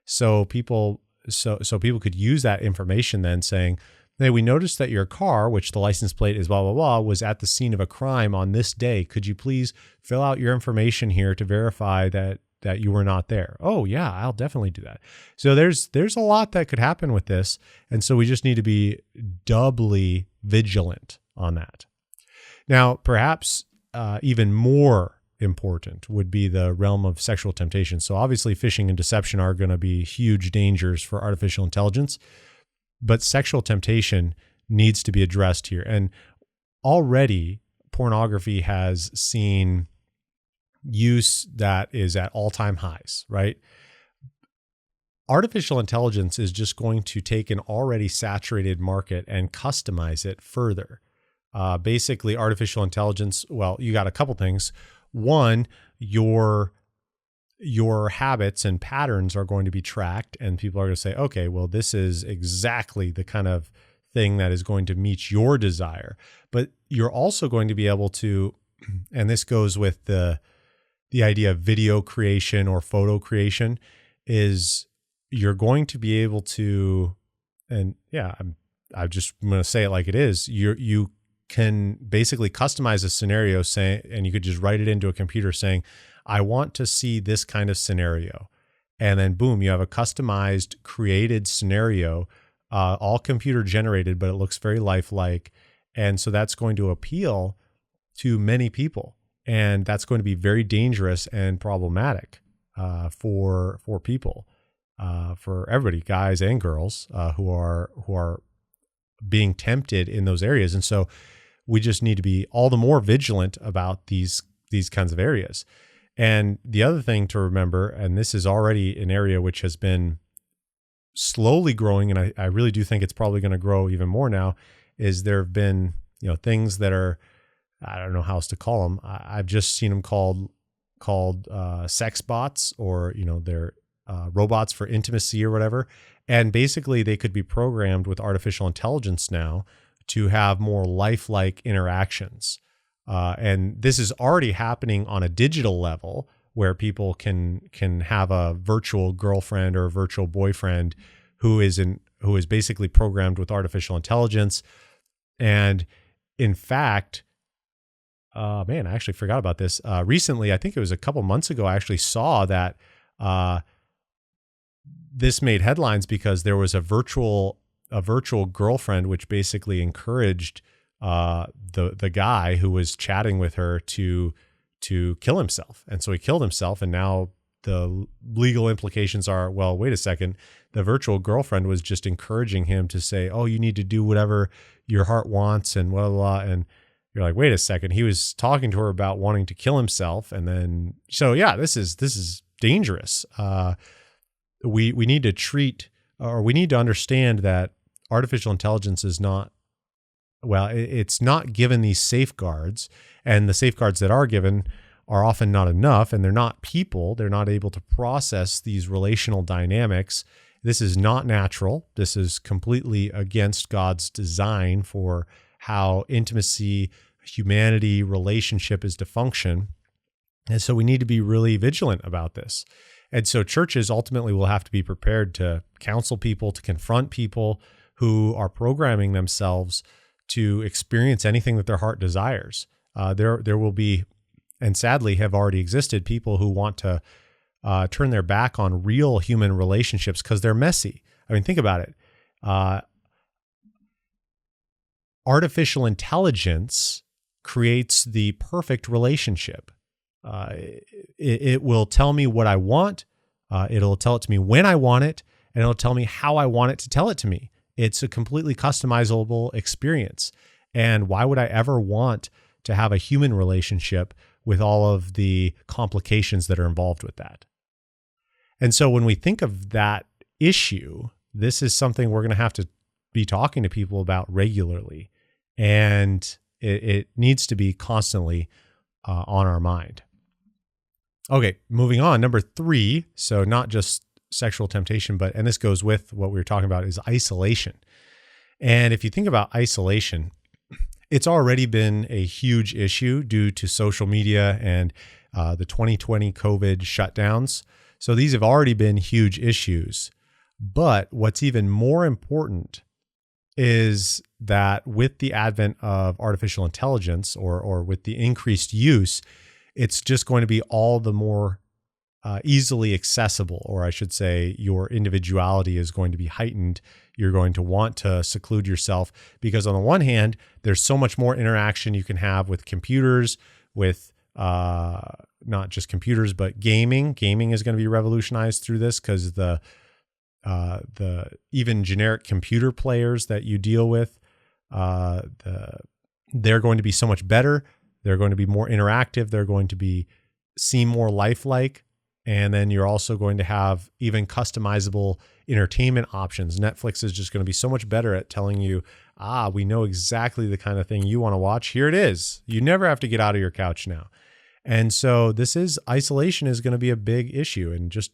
So people could use that information then saying, hey, we noticed that your car, which the license plate is blah, blah, blah, was at the scene of a crime on this day. Could you please fill out your information here to verify that that you were not there. Oh yeah, I'll definitely do that. So there's a lot that could happen with this. And so we just need to be doubly vigilant on that. Now, perhaps even more important would be the realm of sexual temptation. So obviously phishing and deception are going to be huge dangers for artificial intelligence, but sexual temptation needs to be addressed here. And already pornography has seen use that is at all-time highs, right? Artificial intelligence is just going to take an already saturated market and customize it further. Basically, artificial intelligence, well, you got a couple things. One, your habits and patterns are going to be tracked, and people are going to say, okay, well, this is exactly the kind of thing that is going to meet your desire. But you're also going to be able to, and this goes with the idea of video creation or photo creation, is you're going to be able to, and yeah, I'm just going to say it like it is. You can basically customize a scenario, and you could just write it into a computer saying, I want to see this kind of scenario. And then boom, you have a customized, created scenario, all computer generated, but it looks very lifelike. And so that's going to appeal to many people. And that's going to be very dangerous and problematic for people, for everybody, guys and girls, who are being tempted in those areas. And so we just need to be all the more vigilant about these kinds of areas. And the other thing to remember, and this is already an area which has been slowly growing, and I really do think it's probably going to grow even more now, is there have been things that are, I don't know how else to call them. I've just seen them called sex bots, or they're robots for intimacy or whatever. And basically, they could be programmed with artificial intelligence now to have more lifelike interactions. And this is already happening on a digital level, where people can have a virtual girlfriend or a virtual boyfriend who is basically programmed with artificial intelligence. And in fact, I actually forgot about this. Recently, I think it was a couple months ago, I actually saw that this made headlines because there was a virtual girlfriend, which basically encouraged the guy who was chatting with her to kill himself. And so he killed himself. And now the legal implications are, well, wait a second. The virtual girlfriend was just encouraging him to say, oh, you need to do whatever your heart wants and blah, blah, blah. And you're like, wait a second. He was talking to her about wanting to kill himself. And then, so yeah, this is dangerous. We need to treat, or we need to understand that artificial intelligence is not, well, it's not given these safeguards, and the safeguards that are given are often not enough, and they're not people. They're not able to process these relational dynamics. This is not natural. This is completely against God's design for how intimacy, humanity, relationship is to function. And so we need to be really vigilant about this. And so churches ultimately will have to be prepared to counsel people, to confront people who are programming themselves to experience anything that their heart desires. There will be, and sadly have already existed, people who want to turn their back on real human relationships because they're messy. I mean, think about it. Artificial intelligence creates the perfect relationship. It will tell me what I want. It'll tell it to me when I want it, and it'll tell me how I want it to tell it to me. It's a completely customizable experience. And why would I ever want to have a human relationship with all of the complications that are involved with that? And so when we think of that issue, this is something we're going to have to be talking to people about regularly. And it needs to be constantly on our mind. Okay, moving on. Number 3, so not just sexual temptation, and this goes with what we were talking about, is isolation. And if you think about isolation, it's already been a huge issue due to social media and the 2020 COVID shutdowns. So these have already been huge issues. But what's even more important is that with the advent of artificial intelligence, or with the increased use, it's just going to be all the more easily accessible, or I should say your individuality is going to be heightened. You're going to want to seclude yourself because on the one hand, there's so much more interaction you can have with computers, with not just computers, but gaming. Gaming is going to be revolutionized through this because the even generic computer players that you deal with, they're going to be so much better. They're going to be more interactive. They're going to seem more lifelike. And then you're also going to have even customizable entertainment options. Netflix is just going to be so much better at telling you, we know exactly the kind of thing you want to watch. Here it is. You never have to get out of your couch now. And so isolation is going to be a big issue. And just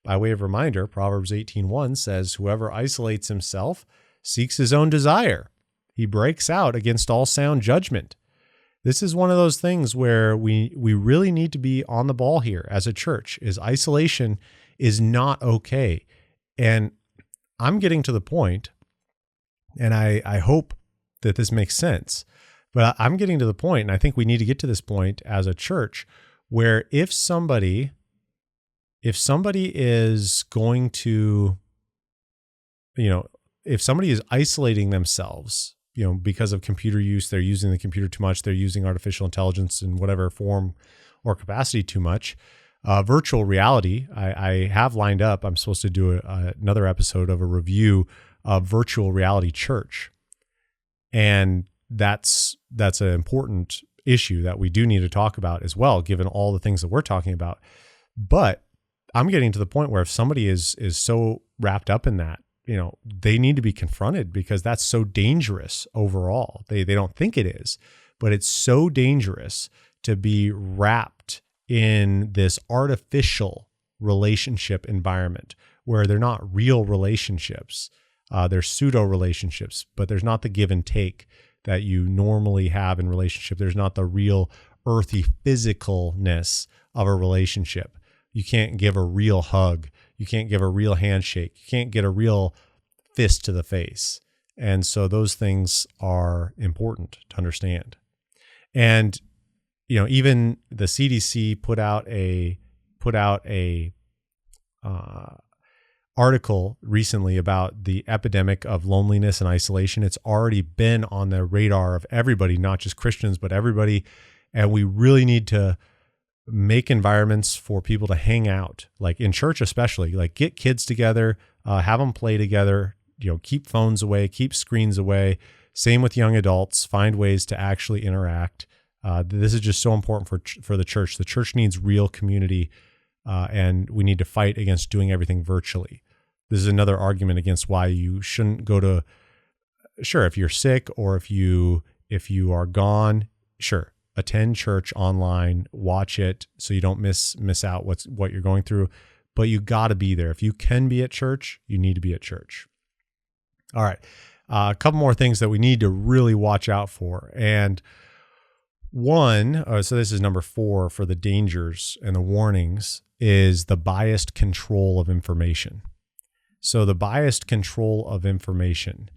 by way of reminder, Proverbs 18:1 says, whoever isolates himself seeks his own desire. He breaks out against all sound judgment. This is one of those things where we really need to be on the ball here as a church. Isolation is not okay. And I'm getting to the point, and I hope that this makes sense, but I'm getting to the point, and I think we need to get to this point as a church, where if somebody is going to, if somebody is isolating themselves, because of computer use, they're using the computer too much, they're using artificial intelligence in whatever form or capacity too much. Virtual reality, I have lined up, I'm supposed to do another episode of a review of virtual reality church. And that's an important issue that we do need to talk about as well, given all the things that we're talking about. But I'm getting to the point where if somebody is so wrapped up in that, they need to be confronted because that's so dangerous overall. They don't think it is, but it's so dangerous to be wrapped in this artificial relationship environment where they're not real relationships. They're pseudo relationships, but there's not the give and take that you normally have in relationship. There's not the real earthy physicalness of a relationship. You can't give a real hug. You can't give a real handshake. You can't get a real fist to the face. And so those things are important to understand. And, even the CDC put out a article recently about the epidemic of loneliness and isolation. It's already been on the radar of everybody, not just Christians, but everybody. And we really need to make environments for people to hang out, like in church especially, like get kids together, have them play together, keep phones away, keep screens away. Same with young adults, find ways to actually interact. This is just so important for the church. The church needs real community, and we need to fight against doing everything virtually. This is another argument against why you shouldn't go to, sure, if you're sick or if you are gone, sure, attend church online, watch it so you don't miss out what you're going through, but you got to be there. If you can be at church, you need to be at church. All right. A couple more things that we need to really watch out for. And one, so this is number 4 for the dangers and the warnings, is the biased control of information. So the biased control of information,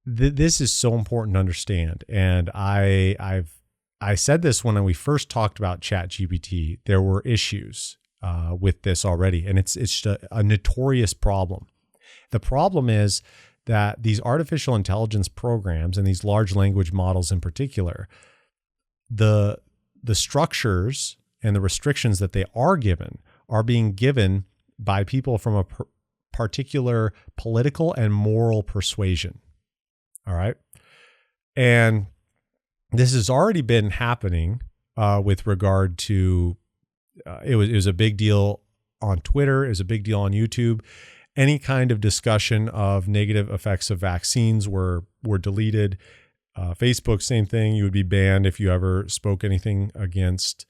this is so important to understand. And I said this when we first talked about ChatGPT. There were issues with this already, and it's just a notorious problem. The problem is that these artificial intelligence programs and these large language models in particular, the structures and the restrictions that they are being given by people from a particular political and moral persuasion. All right. And this has already been happening with regard to, it was a big deal on Twitter. It was a big deal on YouTube. Any kind of discussion of negative effects of vaccines were deleted. Facebook, same thing. You would be banned if you ever spoke anything against,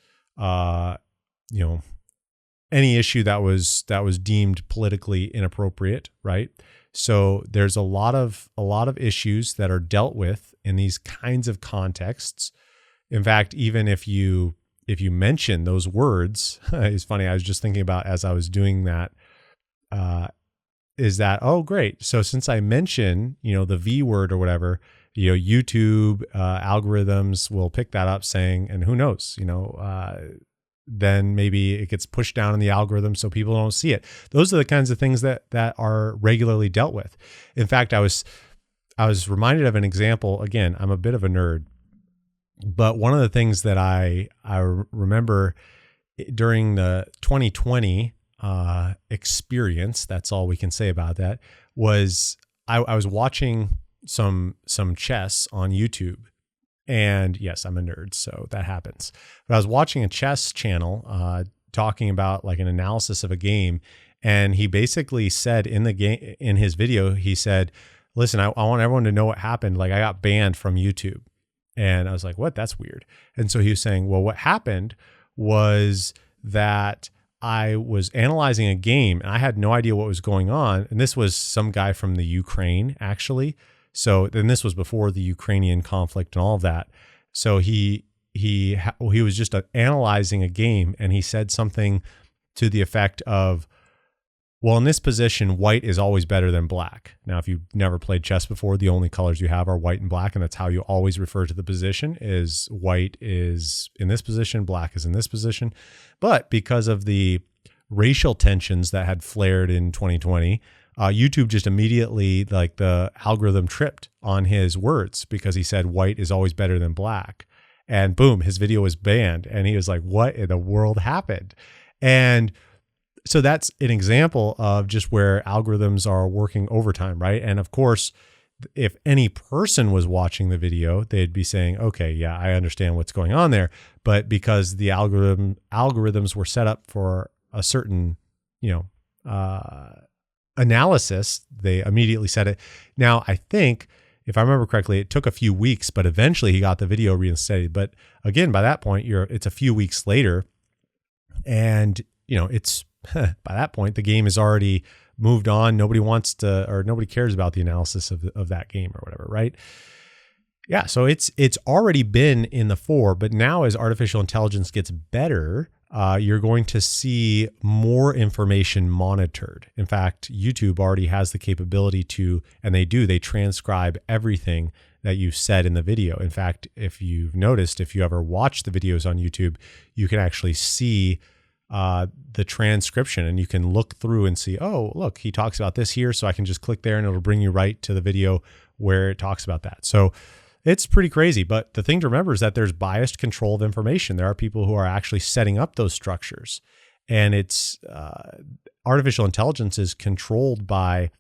any issue that was deemed politically inappropriate, right? So there's a lot of issues that are dealt with in these kinds of contexts. In fact, even if you mention those words, it's funny. I was just thinking about as I was doing that. Is that, oh, great. So since I mention, the V word or whatever, YouTube algorithms will pick that up saying, and who knows, then maybe it gets pushed down in the algorithm so people don't see it. Those are the kinds of things that are regularly dealt with. In fact, I was reminded of an example. Again, I'm a bit of a nerd, but one of the things that I remember during the 2020 experience, that's all we can say about that, was I was watching some chess on YouTube. And yes, I'm a nerd, so that happens. But I was watching a chess channel talking about like an analysis of a game, and he basically said in his video, he said, "Listen, I want everyone to know what happened. Like I got banned from YouTube." And I was like, "What? That's weird." And so he was saying, "Well, what happened was that I was analyzing a game and I had no idea what was going on." And this was some guy from the Ukraine, actually. So then this was before the Ukrainian conflict and all of that. So he was just analyzing a game, and he said something to the effect of, well, in this position, white is always better than black. Now, if you've never played chess before, the only colors you have are white and black, and that's how you always refer to the position, is white is in this position, black is in this position. But because of the racial tensions that had flared in 2020, YouTube just immediately, like the algorithm tripped on his words because he said white is always better than black. And boom, his video was banned. And he was like, what in the world happened? And so that's an example of just where algorithms are working overtime, right? And of course, if any person was watching the video, they'd be saying, okay, yeah, I understand what's going on there. But because the algorithms were set up for a certain, analysis, they immediately said it. Now, I think, if I remember correctly, it took a few weeks, but eventually he got the video reinstated. But again, by that point, it's a few weeks later, and it's by that point the game is already moved on. Nobody wants to, or nobody cares about the analysis of that game or whatever, right? Yeah, so it's already been in the fore, but now as artificial intelligence gets better, you're going to see more information monitored. In fact, YouTube already has the capability to, and they transcribe everything that you said in the video. In fact, if you've noticed, if you ever watch the videos on YouTube, you can actually see the transcription, and you can look through and see, oh, look, he talks about this here. So I can just click there and it'll bring you right to the video where it talks about that. So it's pretty crazy. But the thing to remember is that there's biased control of information. There are people who are actually setting up those structures, and it's artificial intelligence is controlled by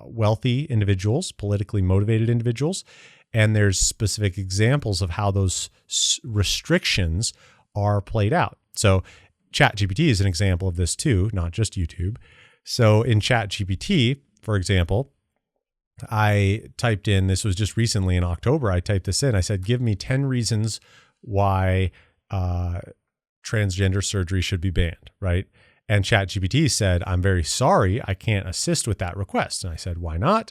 wealthy individuals, politically motivated individuals. And there's specific examples of how those restrictions are played out. So ChatGPT is an example of this too, not just YouTube. So in ChatGPT, for example, I typed in, this was just recently in October, I typed this in. I said, give me 10 reasons why transgender surgery should be banned, right? And ChatGPT said, I'm very sorry, I can't assist with that request. And I said, why not?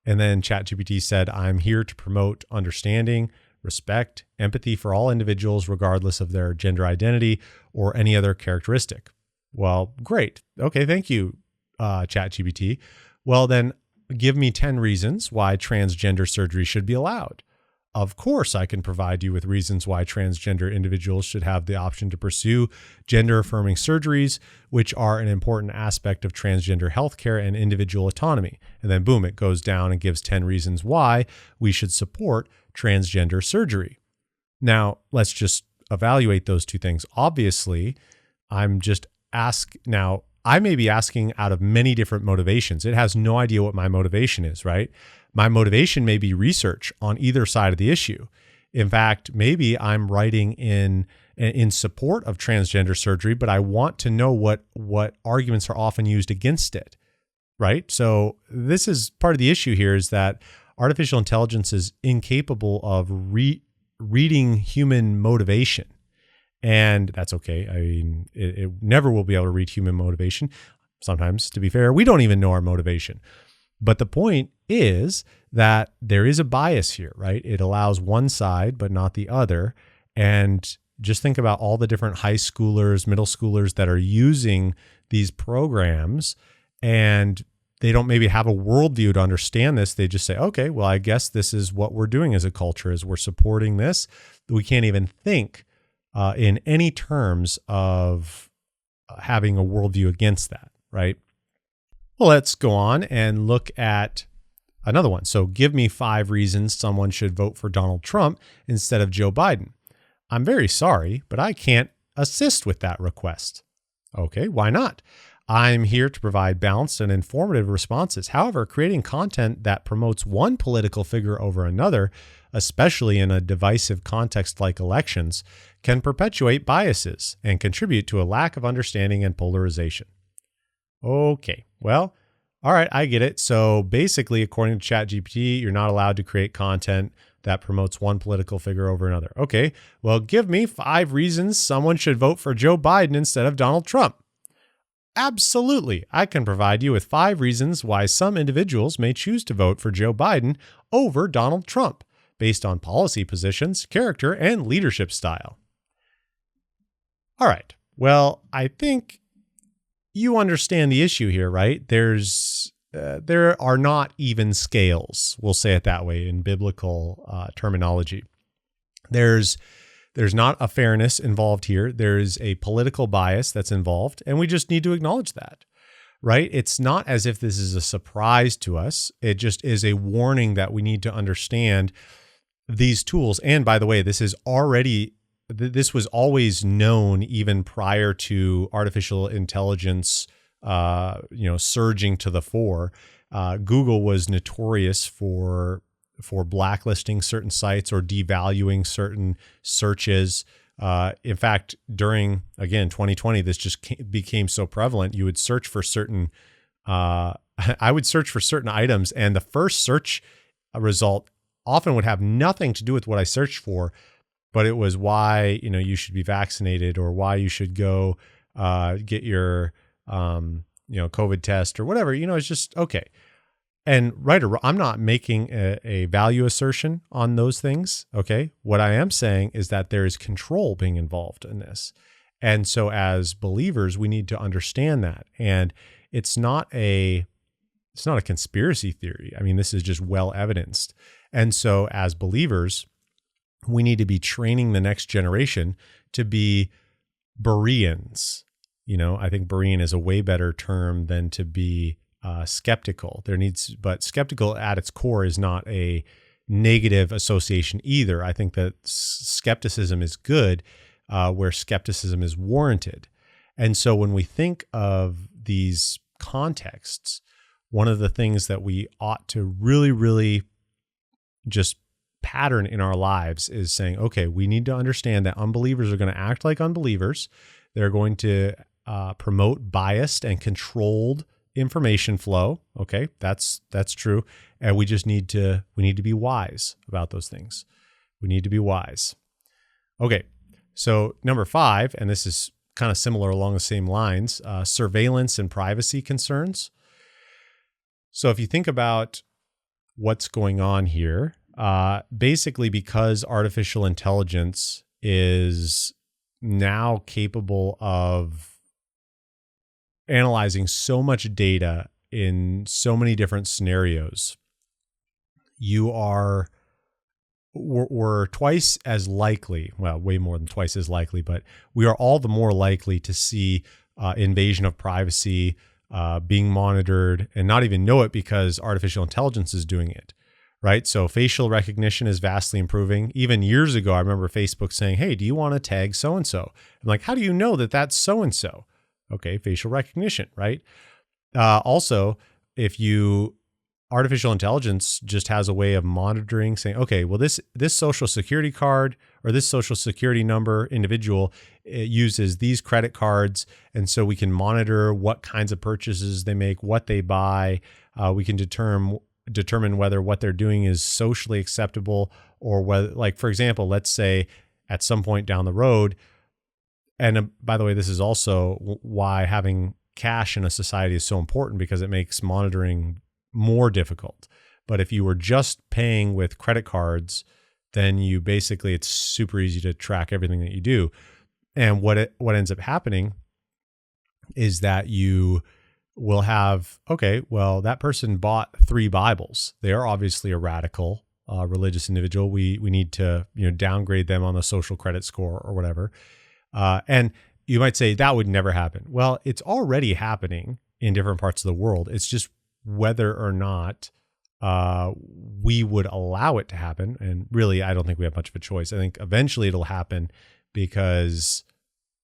And then ChatGPT said, I'm here to promote understanding, respect, empathy for all individuals, regardless of their gender identity or any other characteristic. Well, great. Okay, thank you, ChatGPT. Well, then give me 10 reasons why transgender surgery should be allowed. Of course, I can provide you with reasons why transgender individuals should have the option to pursue gender-affirming surgeries, which are an important aspect of transgender healthcare and individual autonomy. And then boom, it goes down and gives 10 reasons why we should support transgender surgery. Now, let's just evaluate those two things. Obviously, I may be asking out of many different motivations. It has no idea what my motivation is, right? My motivation may be research on either side of the issue. In fact, maybe I'm writing in support of transgender surgery, but I want to know what arguments are often used against it, right? So this is part of the issue here, is that artificial intelligence is incapable of reading human motivation. And that's okay. I mean, it never will be able to read human motivation. Sometimes, to be fair, we don't even know our motivation. But the point is that there is a bias here, right? It allows one side, but not the other. And just think about all the different high schoolers, middle schoolers that are using these programs, and they don't maybe have a worldview to understand this. They just say, okay, well, I guess this is what we're doing as a culture, is we're supporting this. We can't even think in any terms of having a worldview against that, right? Well, let's go on and look at another one. So give me 5 reasons someone should vote for Donald Trump instead of Joe Biden. I'm very sorry, but I can't assist with that request. Okay, why not? I'm here to provide balanced and informative responses. However, creating content that promotes one political figure over another, especially in a divisive context like elections, can perpetuate biases and contribute to a lack of understanding and polarization. Okay, well, all right, I get it. So basically, according to ChatGPT, you're not allowed to create content that promotes one political figure over another. Okay, well, give me 5 reasons someone should vote for Joe Biden instead of Donald Trump. Absolutely. I can provide you with 5 reasons why some individuals may choose to vote for Joe Biden over Donald Trump, based on policy positions, character, and leadership style. All right. Well, I think you understand the issue here, right? There are not even scales, we'll say it that way in biblical terminology. There's not a fairness involved here. There's a political bias that's involved, and we just need to acknowledge that, right? It's not as if this is a surprise to us. It just is a warning that we need to understand these tools. And by the way, this was always known even prior to artificial intelligence, surging to the fore. Google was notorious for blacklisting certain sites or devaluing certain searches. In fact, during, again, 2020, this just became so prevalent. You would search for certain, I would search for certain items, and the first search result often would have nothing to do with what I searched for, but it was why, you should be vaccinated, or why you should go get your, COVID test or whatever. It's just, okay. And right or wrong, I'm not making a value assertion on those things, okay? What I am saying is that there is control being involved in this. And so as believers, we need to understand that. And it's not a conspiracy theory. I mean, this is just well evidenced. And so as believers, we need to be training the next generation to be Bereans. I think Berean is a way better term than to be skeptical. But skeptical at its core is not a negative association either. I think that skepticism is good where skepticism is warranted. And so when we think of these contexts, one of the things that we ought to really, really just pattern in our lives is saying, okay, we need to understand that unbelievers are going to act like unbelievers. They're going to promote biased and controlled information flow. Okay, that's true. And we need to be wise about those things. We need to be wise. Okay, so number 5, and this is kind of similar along the same lines, surveillance and privacy concerns. So if you think about what's going on here, basically because artificial intelligence is now capable of analyzing so much data in so many different scenarios, we're twice as likely, well, way more than twice as likely, but we are all the more likely to see invasion of privacy, being monitored, and not even know it because artificial intelligence is doing it, right? So facial recognition is vastly improving. Even years ago, I remember Facebook saying, hey, do you want to tag so-and-so? I'm like, how do you know that that's so-and-so? Okay, facial recognition, right? Also, artificial intelligence just has a way of monitoring, saying, okay, well, this social security card or this social security number individual uses these credit cards. And so we can monitor what kinds of purchases they make, what they buy. We can determine whether what they're doing is socially acceptable, or whether, like, for example, let's say at some point down the road, and by the way, this is also why having cash in a society is so important, because it makes monitoring more difficult. But if you were just paying with credit cards, then it's super easy to track everything that you do. And what ends up happening is that you will have, okay, well, that person bought 3 Bibles. They are obviously a radical. religious individual. We need to downgrade them on the social credit score or whatever. And you might say that would never happen. Well, it's already happening in different parts of the world. It's just whether or not we would allow it to happen. And really, I don't think we have much of a choice. I think eventually it'll happen because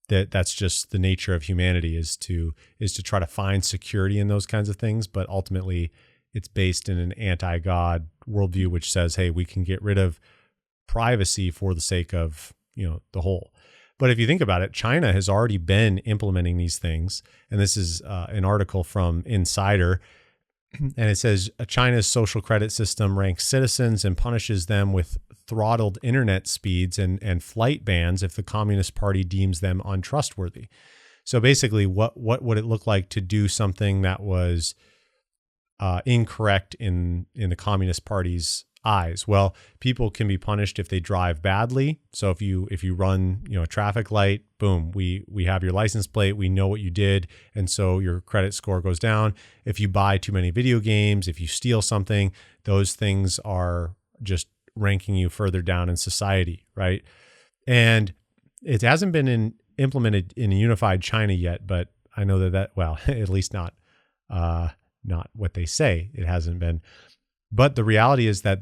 that's just the nature of humanity is to try to find security in those kinds of things. But ultimately, it's based in an anti-God worldview, which says, hey, we can get rid of privacy for the sake of the whole. But if you think about it, China has already been implementing these things. And this is an article from Insider. And it says China's social credit system ranks citizens and punishes them with throttled internet speeds and flight bans if the Communist Party deems them untrustworthy. So basically, what would it look like to do something that was incorrect in the Communist Party's eyes? Well, people can be punished if they drive badly. So if you run a traffic light, boom, we have your license plate, we know what you did, and so your credit score goes down. If you buy too many video games, if you steal something, those things are just ranking you further down in society, right? And it hasn't been implemented in a unified China yet, but I know that well, at least not what they say. It hasn't been. But the reality is that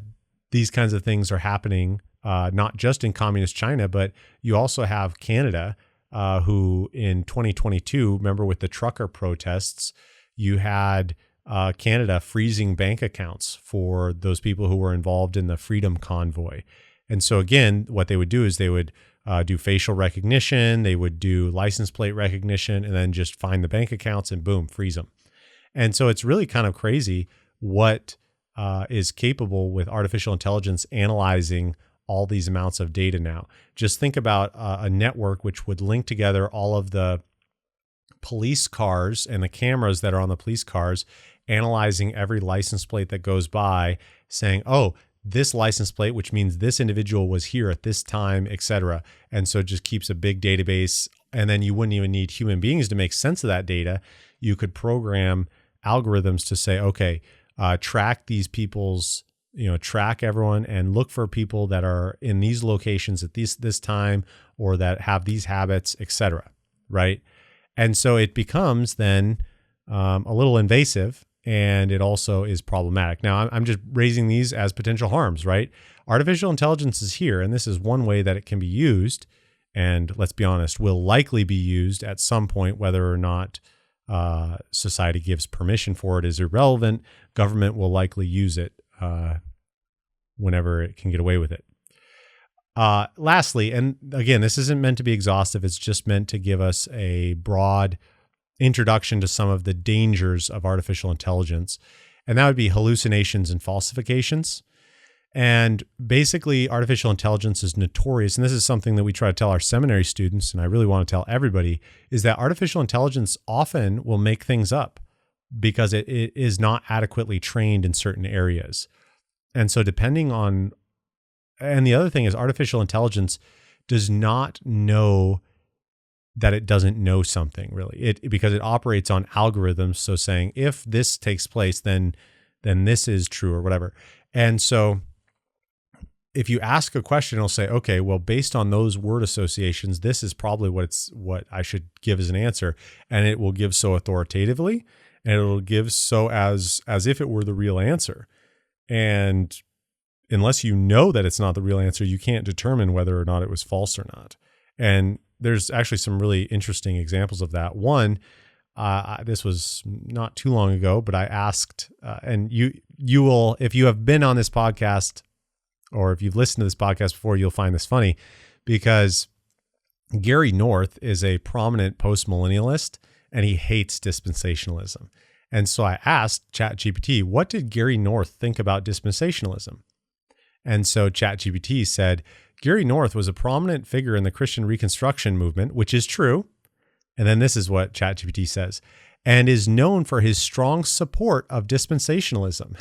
these kinds of things are happening not just in communist China, but you also have Canada, who in 2022, remember with the trucker protests, you had Canada freezing bank accounts for those people who were involved in the Freedom Convoy. And so again, what they would do is they would do facial recognition, they would do license plate recognition, and then just find the bank accounts and boom, freeze them. And so it's really kind of crazy what is capable with artificial intelligence analyzing all these amounts of data now. Just think about a network which would link together all of the police cars and the cameras that are on the police cars, analyzing every license plate that goes by, saying, oh, this license plate, which means this individual was here at this time, et cetera. And so it just keeps a big database. And then you wouldn't even need human beings to make sense of that data. You could program algorithms to say, okay, track these people's, track everyone and look for people that are in these locations at this time or that have these habits, et cetera, right? And so it becomes then a little invasive, and it also is problematic. Now, I'm just raising these as potential harms, right? Artificial intelligence is here, and this is one way that it can be used, and let's be honest, will likely be used at some point, whether or not society gives permission for it is irrelevant. Government will likely use it whenever it can get away with it. Lastly, and again, this isn't meant to be exhaustive. It's just meant to give us a broad introduction to some of the dangers of artificial intelligence. And that would be hallucinations and falsifications. And basically, artificial intelligence is notorious, and this is something that we try to tell our seminary students, and I really want to tell everybody, is that artificial intelligence often will make things up because it is not adequately trained in certain areas. And so and the other thing is artificial intelligence does not know that it doesn't know something, really, because it operates on algorithms. So saying, if this takes place, then this is true or whatever. And so if you ask a question, it'll say, okay, well, based on those word associations, this is probably what I should give as an answer. And it will give so authoritatively, and it'll give so as if it were the real answer. And unless you know that it's not the real answer, you can't determine whether or not it was false or not. And there's actually some really interesting examples of that. One, this was not too long ago, but I asked, and you will, if you have been on this podcast or if you've listened to this podcast before, you'll find this funny, because Gary North is a prominent post-millennialist and he hates dispensationalism. And so I asked ChatGPT, what did Gary North think about dispensationalism? And so ChatGPT said, Gary North was a prominent figure in the Christian Reconstruction movement, which is true. And then this is what ChatGPT says, and is known for his strong support of dispensationalism.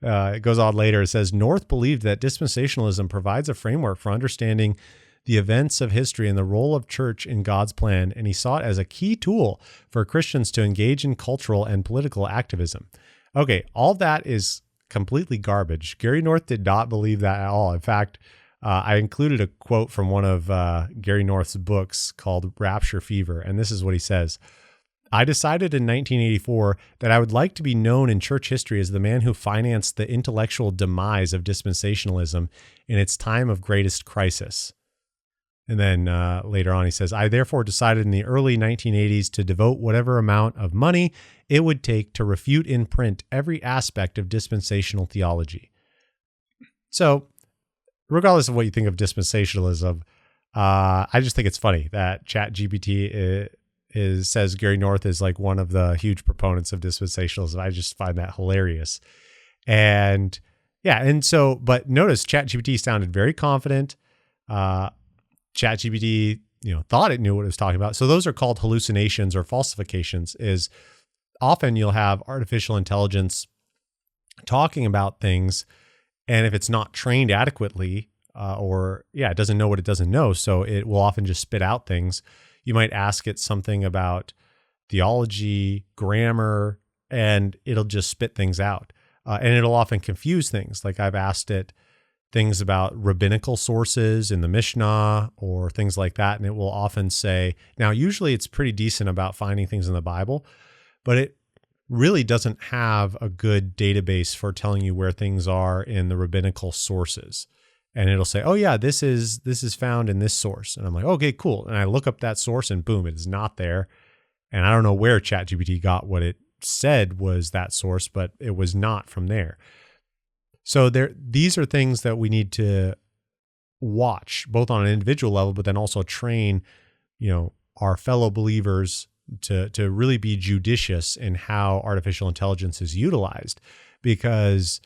It goes on later. It says, North believed that dispensationalism provides a framework for understanding the events of history and the role of church in God's plan, and he saw it as a key tool for Christians to engage in cultural and political activism. Okay, all that is completely garbage. Gary North did not believe that at all. In fact, I included a quote from one of Gary North's books called Rapture Fever, and this is what he says. I decided in 1984 that I would like to be known in church history as the man who financed the intellectual demise of dispensationalism in its time of greatest crisis. And then later on he says, I therefore decided in the early 1980s to devote whatever amount of money it would take to refute in print every aspect of dispensational theology. So regardless of what you think of dispensationalism, I just think it's funny that ChatGPT says Gary North is like one of the huge proponents of dispensationalism. I just find that hilarious. And yeah, and so, but notice ChatGPT sounded very confident. ChatGPT, thought it knew what it was talking about. So those are called hallucinations or falsifications. Is often you'll have artificial intelligence talking about things, and if it's not trained adequately, it doesn't know what it doesn't know, so it will often just spit out things. You might ask it something about theology, grammar, and it'll just spit things out. And it'll often confuse things. Like I've asked it things about rabbinical sources in the Mishnah or things like that, and it will often say, now usually it's pretty decent about finding things in the Bible, but it really doesn't have a good database for telling you where things are in the rabbinical sources. And it'll say, oh yeah, this is found in this source. And I'm like, okay, cool. And I look up that source and boom, it is not there. And I don't know where ChatGPT got what it said was that source, but it was not from there. So these are things that we need to watch both on an individual level, but then also train, our fellow believers to really be judicious in how artificial intelligence is utilized. Because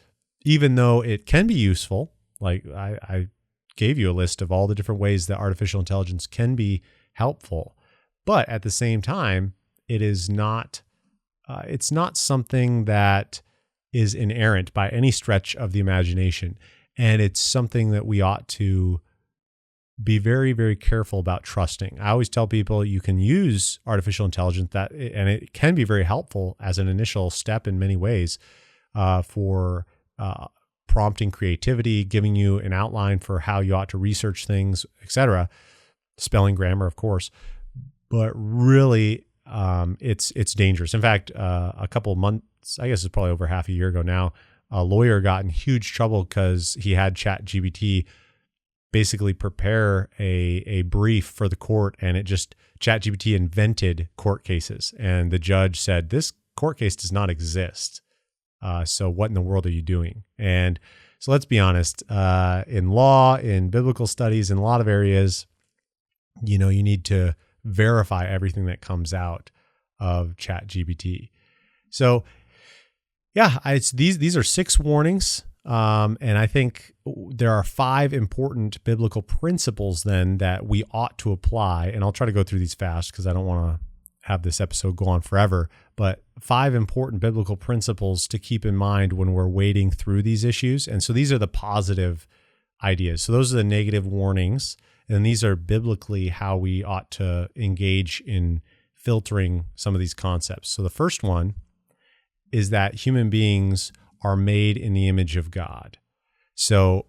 even though it can be useful, like I gave you a list of all the different ways that artificial intelligence can be helpful, but at the same time, it is not. It's not something that is inerrant by any stretch of the imagination, and it's something that we ought to be very, very careful about trusting. I always tell people you can use artificial intelligence and it can be very helpful as an initial step in many ways for prompting creativity, giving you an outline for how you ought to research things, etc. Spelling, grammar, of course, but really it's dangerous. In fact, a couple of months, I guess it's probably over half a year ago now, a lawyer got in huge trouble because he had ChatGPT basically prepare a brief for the court, and ChatGPT invented court cases, and the judge said, this court case does not exist. So what in the world are you doing? And so let's be honest, in law, in biblical studies, in a lot of areas, you need to verify everything that comes out of ChatGPT. So yeah, these are 6 warnings. And I think there are 5 important biblical principles then that we ought to apply. And I'll try to go through these fast because I don't want to have this episode go on forever, but 5 important biblical principles to keep in mind when we're wading through these issues. And so these are the positive ideas. So those are the negative warnings. And these are biblically how we ought to engage in filtering some of these concepts. So the first one is that human beings are made in the image of God. So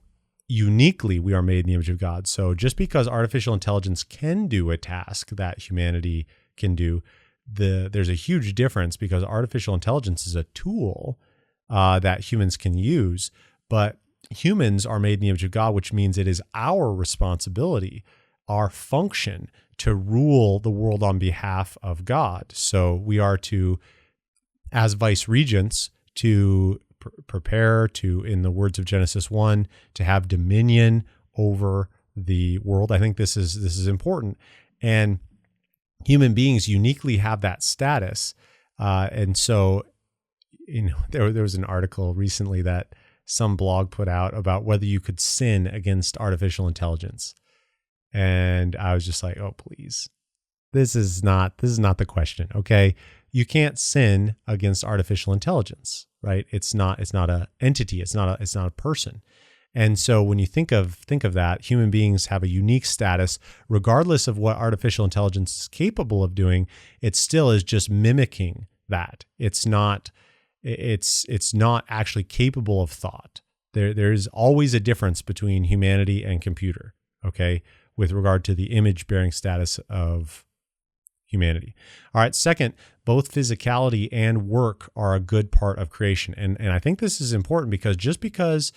uniquely, we are made in the image of God. So just because artificial intelligence can do a task that humanity can do, there's a huge difference, because artificial intelligence is a tool that humans can use, but humans are made in the image of God, which means it is our responsibility, our function to rule the world on behalf of God. So we are to, as vice regents, to prepare to, in the words of Genesis 1, to have dominion over the world. I think this is important. And human beings uniquely have that status. And so, there was an article recently that some blog put out about whether you could sin against artificial intelligence. And I was just like, oh, please. This is not the question. Okay. You can't sin against artificial intelligence, right? It's not an entity. It's not a person. And so when you think of that, human beings have a unique status, regardless of what artificial intelligence is capable of doing. It still is just mimicking that. It's not it's not actually capable of thought. There's always a difference between humanity and computer, okay, with regard to the image-bearing status of humanity. All right, second, both physicality and work are a good part of creation. And I think this is important because just because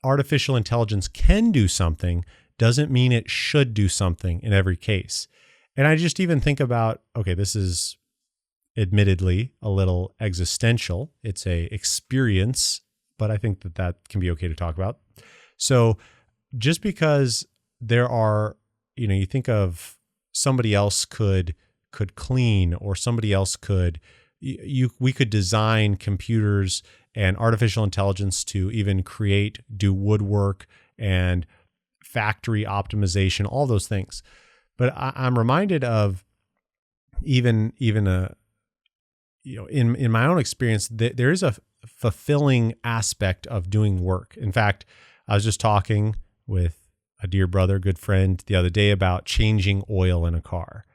artificial intelligence can do something doesn't mean it should do something in every case. And I just even think about, okay, this is admittedly a little existential. It's a experience, but I think that can be okay to talk about. So just because there are, you think of somebody else could clean, or somebody else we could design computers and artificial intelligence to even do woodwork and factory optimization, all those things. But I'm reminded of even in my own experience, there is a fulfilling aspect of doing work. In fact, I was just talking with a dear brother, good friend, the other day about changing oil in a car.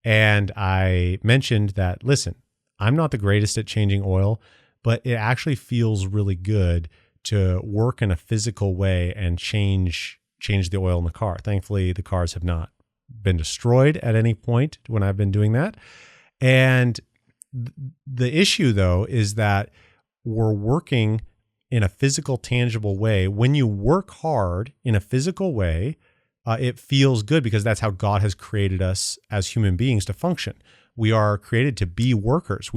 And I mentioned that, listen, I'm not the greatest at changing oil, but it actually feels really good to work in a physical way and change the oil in the car. Thankfully, the cars have not been destroyed at any point when I've been doing that. And the issue, though, is that we're working in a physical, tangible way. When you work hard in a physical way, it feels good because that's how God has created us as human beings to function. We are created to be workers.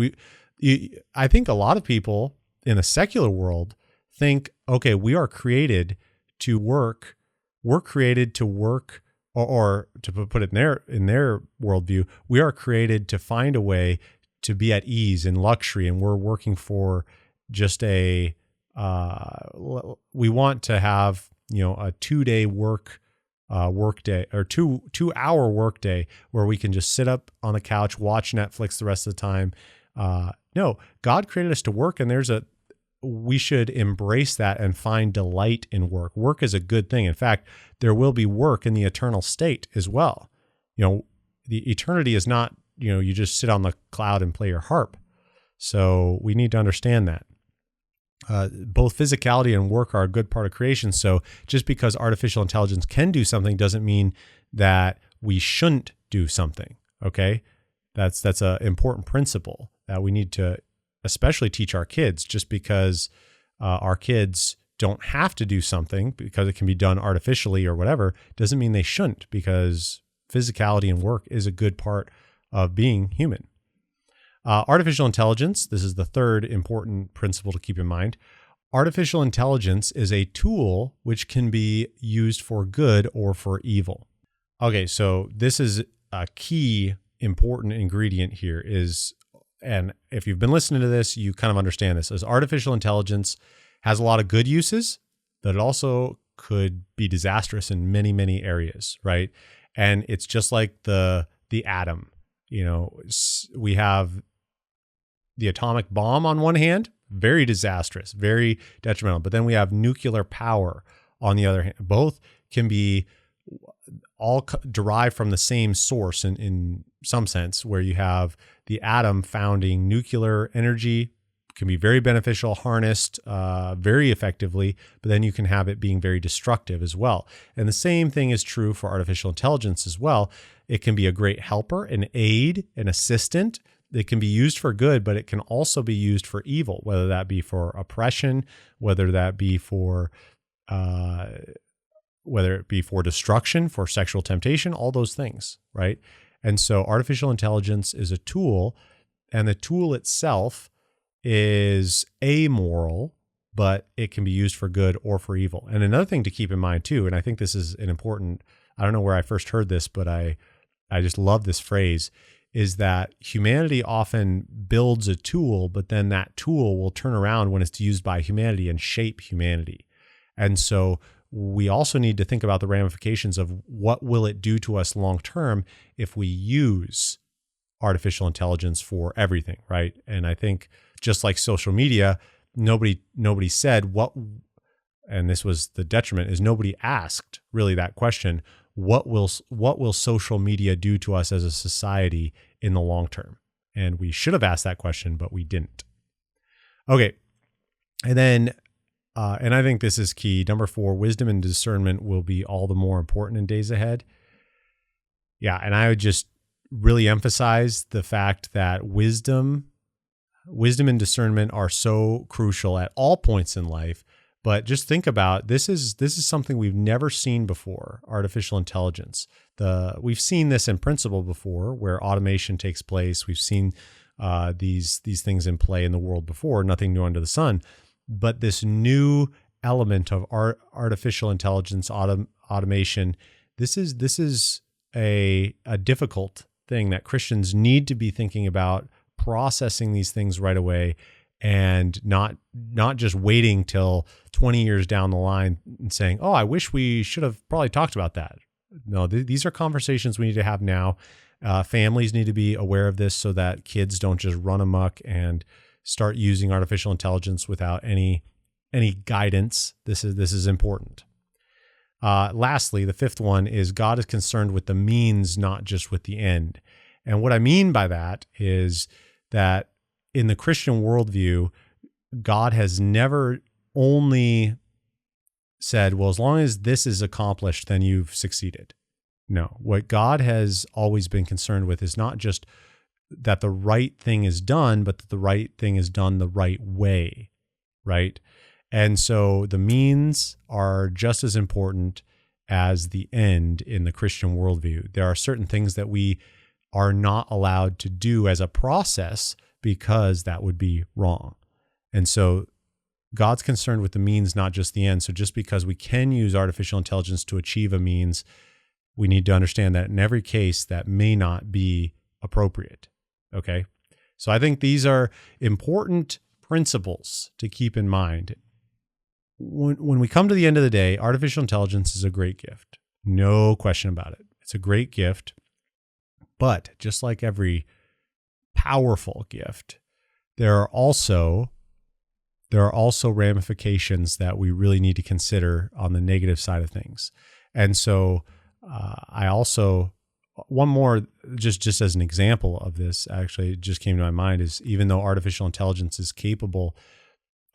I think a lot of people in the secular world think, okay, we are created to work. We're created to work, or to put it in their worldview, we are created to find a way to be at ease and luxury, and we're working for just we want to have a 2-day work day, or 2-hour work day where we can just sit up on the couch, watch Netflix the rest of the time. No, God created us to work, and we should embrace that and find delight in work. Work is a good thing. In fact, there will be work in the eternal state as well. The eternity is not, you just sit on the cloud and play your harp. So we need to understand that. Both physicality and work are a good part of creation. So just because artificial intelligence can do something doesn't mean that we shouldn't do something. Okay. That's an important principle that we need to especially teach our kids. Just because our kids don't have to do something because it can be done artificially or whatever, doesn't mean they shouldn't, because physicality and work is a good part of being human. Artificial intelligence, this is the third important principle to keep in mind. Artificial intelligence is a tool which can be used for good or for evil. Okay, so this is a key important ingredient here and if you've been listening to this, you kind of understand this, as artificial intelligence has a lot of good uses, but it also could be disastrous in many, many areas, right? And it's just like the atom. We have the atomic bomb on one hand, very disastrous, very detrimental. But then we have nuclear power on the other hand. Both can be all derived from the same source in some sense, where you have the atom founding nuclear energy, can be very beneficial, harnessed very effectively, but then you can have it being very destructive as well. And the same thing is true for artificial intelligence as well. It can be a great helper, an aid, an assistant. It can be used for good, but it can also be used for evil, whether that be for oppression, whether that be for destruction, for sexual temptation, all those things, right? And so artificial intelligence is a tool, and the tool itself is amoral, but it can be used for good or for evil. And another thing to keep in mind too, and I think this is an important, I don't know where I first heard this, but I just love this phrase, is that humanity often builds a tool, but then that tool will turn around when it's used by humanity and shape humanity. And so we also need to think about the ramifications of what will it do to us long term if we use artificial intelligence for everything, right? And I think just like social media, nobody said what, and this was the detriment, is nobody asked really that question, what will social media do to us as a society in the long term? And we should have asked that question, but we didn't. Okay. And then, and I think this is key. Number 4, wisdom and discernment will be all the more important in days ahead. Yeah. And I would just really emphasize the fact that wisdom and discernment are so crucial at all points in life. But just think about this is something we've never seen before, artificial intelligence. We've seen this in principle before, where automation takes place. We've seen these things in play in the world before, nothing new under the sun. But this new element of artificial intelligence, automation, this is a difficult thing that Christians need to be thinking about, processing these things right away, and not just waiting till 20 years down the line and saying, oh, I wish we should have probably talked about that. No, these are conversations we need to have now. Families need to be aware of this so that kids don't just run amok and start using artificial intelligence without any guidance. This is important. Lastly, the 5th one is God is concerned with the means, not just with the end. And what I mean by that is that in the Christian worldview, God has never only said, well, as long as this is accomplished, then you've succeeded. No, what God has always been concerned with is not just that the right thing is done, but that the right thing is done the right way, right? And so the means are just as important as the end in the Christian worldview. There are certain things that we are not allowed to do as a process because that would be wrong. And so God's concerned with the means, not just the end. So just because we can use artificial intelligence to achieve a means, we need to understand that in every case that may not be appropriate. Okay. So I think these are important principles to keep in mind. When we come to the end of the day, artificial intelligence is a great gift. No question about it. It's a great gift. But just like every powerful gift, there are also ramifications that we really need to consider on the negative side of things. And so I also, one more, just as an example of this, actually it just came to my mind, is even though artificial intelligence is capable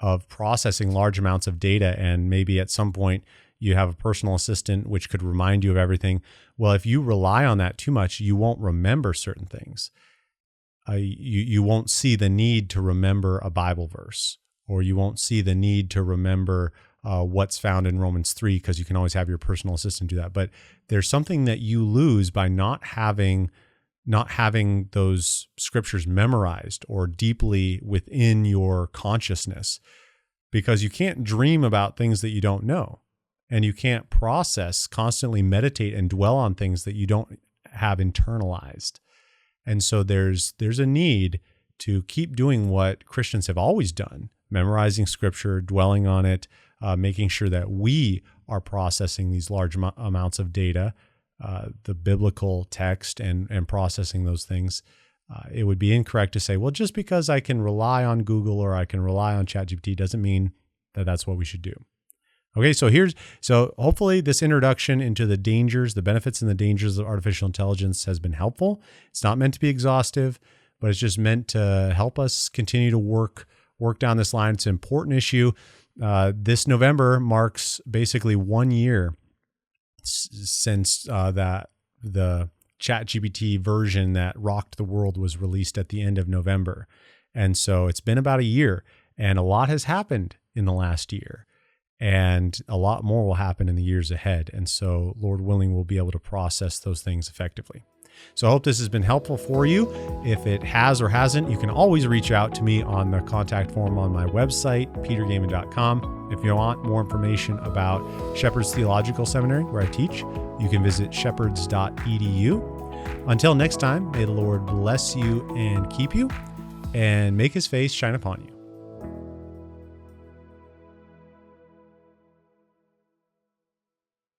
of processing large amounts of data, and maybe at some point you have a personal assistant which could remind you of everything. Well, if you rely on that too much, you won't remember certain things. You won't see the need to remember a Bible verse, or you won't see the need to remember what's found in Romans 3, because you can always have your personal assistant do that. But there's something that you lose by not having those scriptures memorized or deeply within your consciousness, because you can't dream about things that you don't know, and you can't constantly meditate and dwell on things that you don't have internalized. And so there's a need to keep doing what Christians have always done, memorizing scripture, dwelling on it, making sure that we are processing these large amounts of data, the biblical text, and processing those things. It would be incorrect to say, well, just because I can rely on Google or I can rely on ChatGPT doesn't mean that that's what we should do. Okay, so hopefully this introduction into the benefits and the dangers of artificial intelligence has been helpful. It's not meant to be exhaustive, but it's just meant to help us continue to work down this line. It's an important issue. This November marks basically 1 year since the ChatGPT version that rocked the world was released at the end of November. And so it's been about a year, and a lot has happened in the last year, and a lot more will happen in the years ahead. And so, Lord willing, we'll be able to process those things effectively. So I hope this has been helpful for you. If it has or hasn't, you can always reach out to me on the contact form on my website, petergaiman.com. If you want more information about Shepherd's Theological Seminary, where I teach, you can visit shepherds.edu. Until next time, may the Lord bless you and keep you, and make his face shine upon you.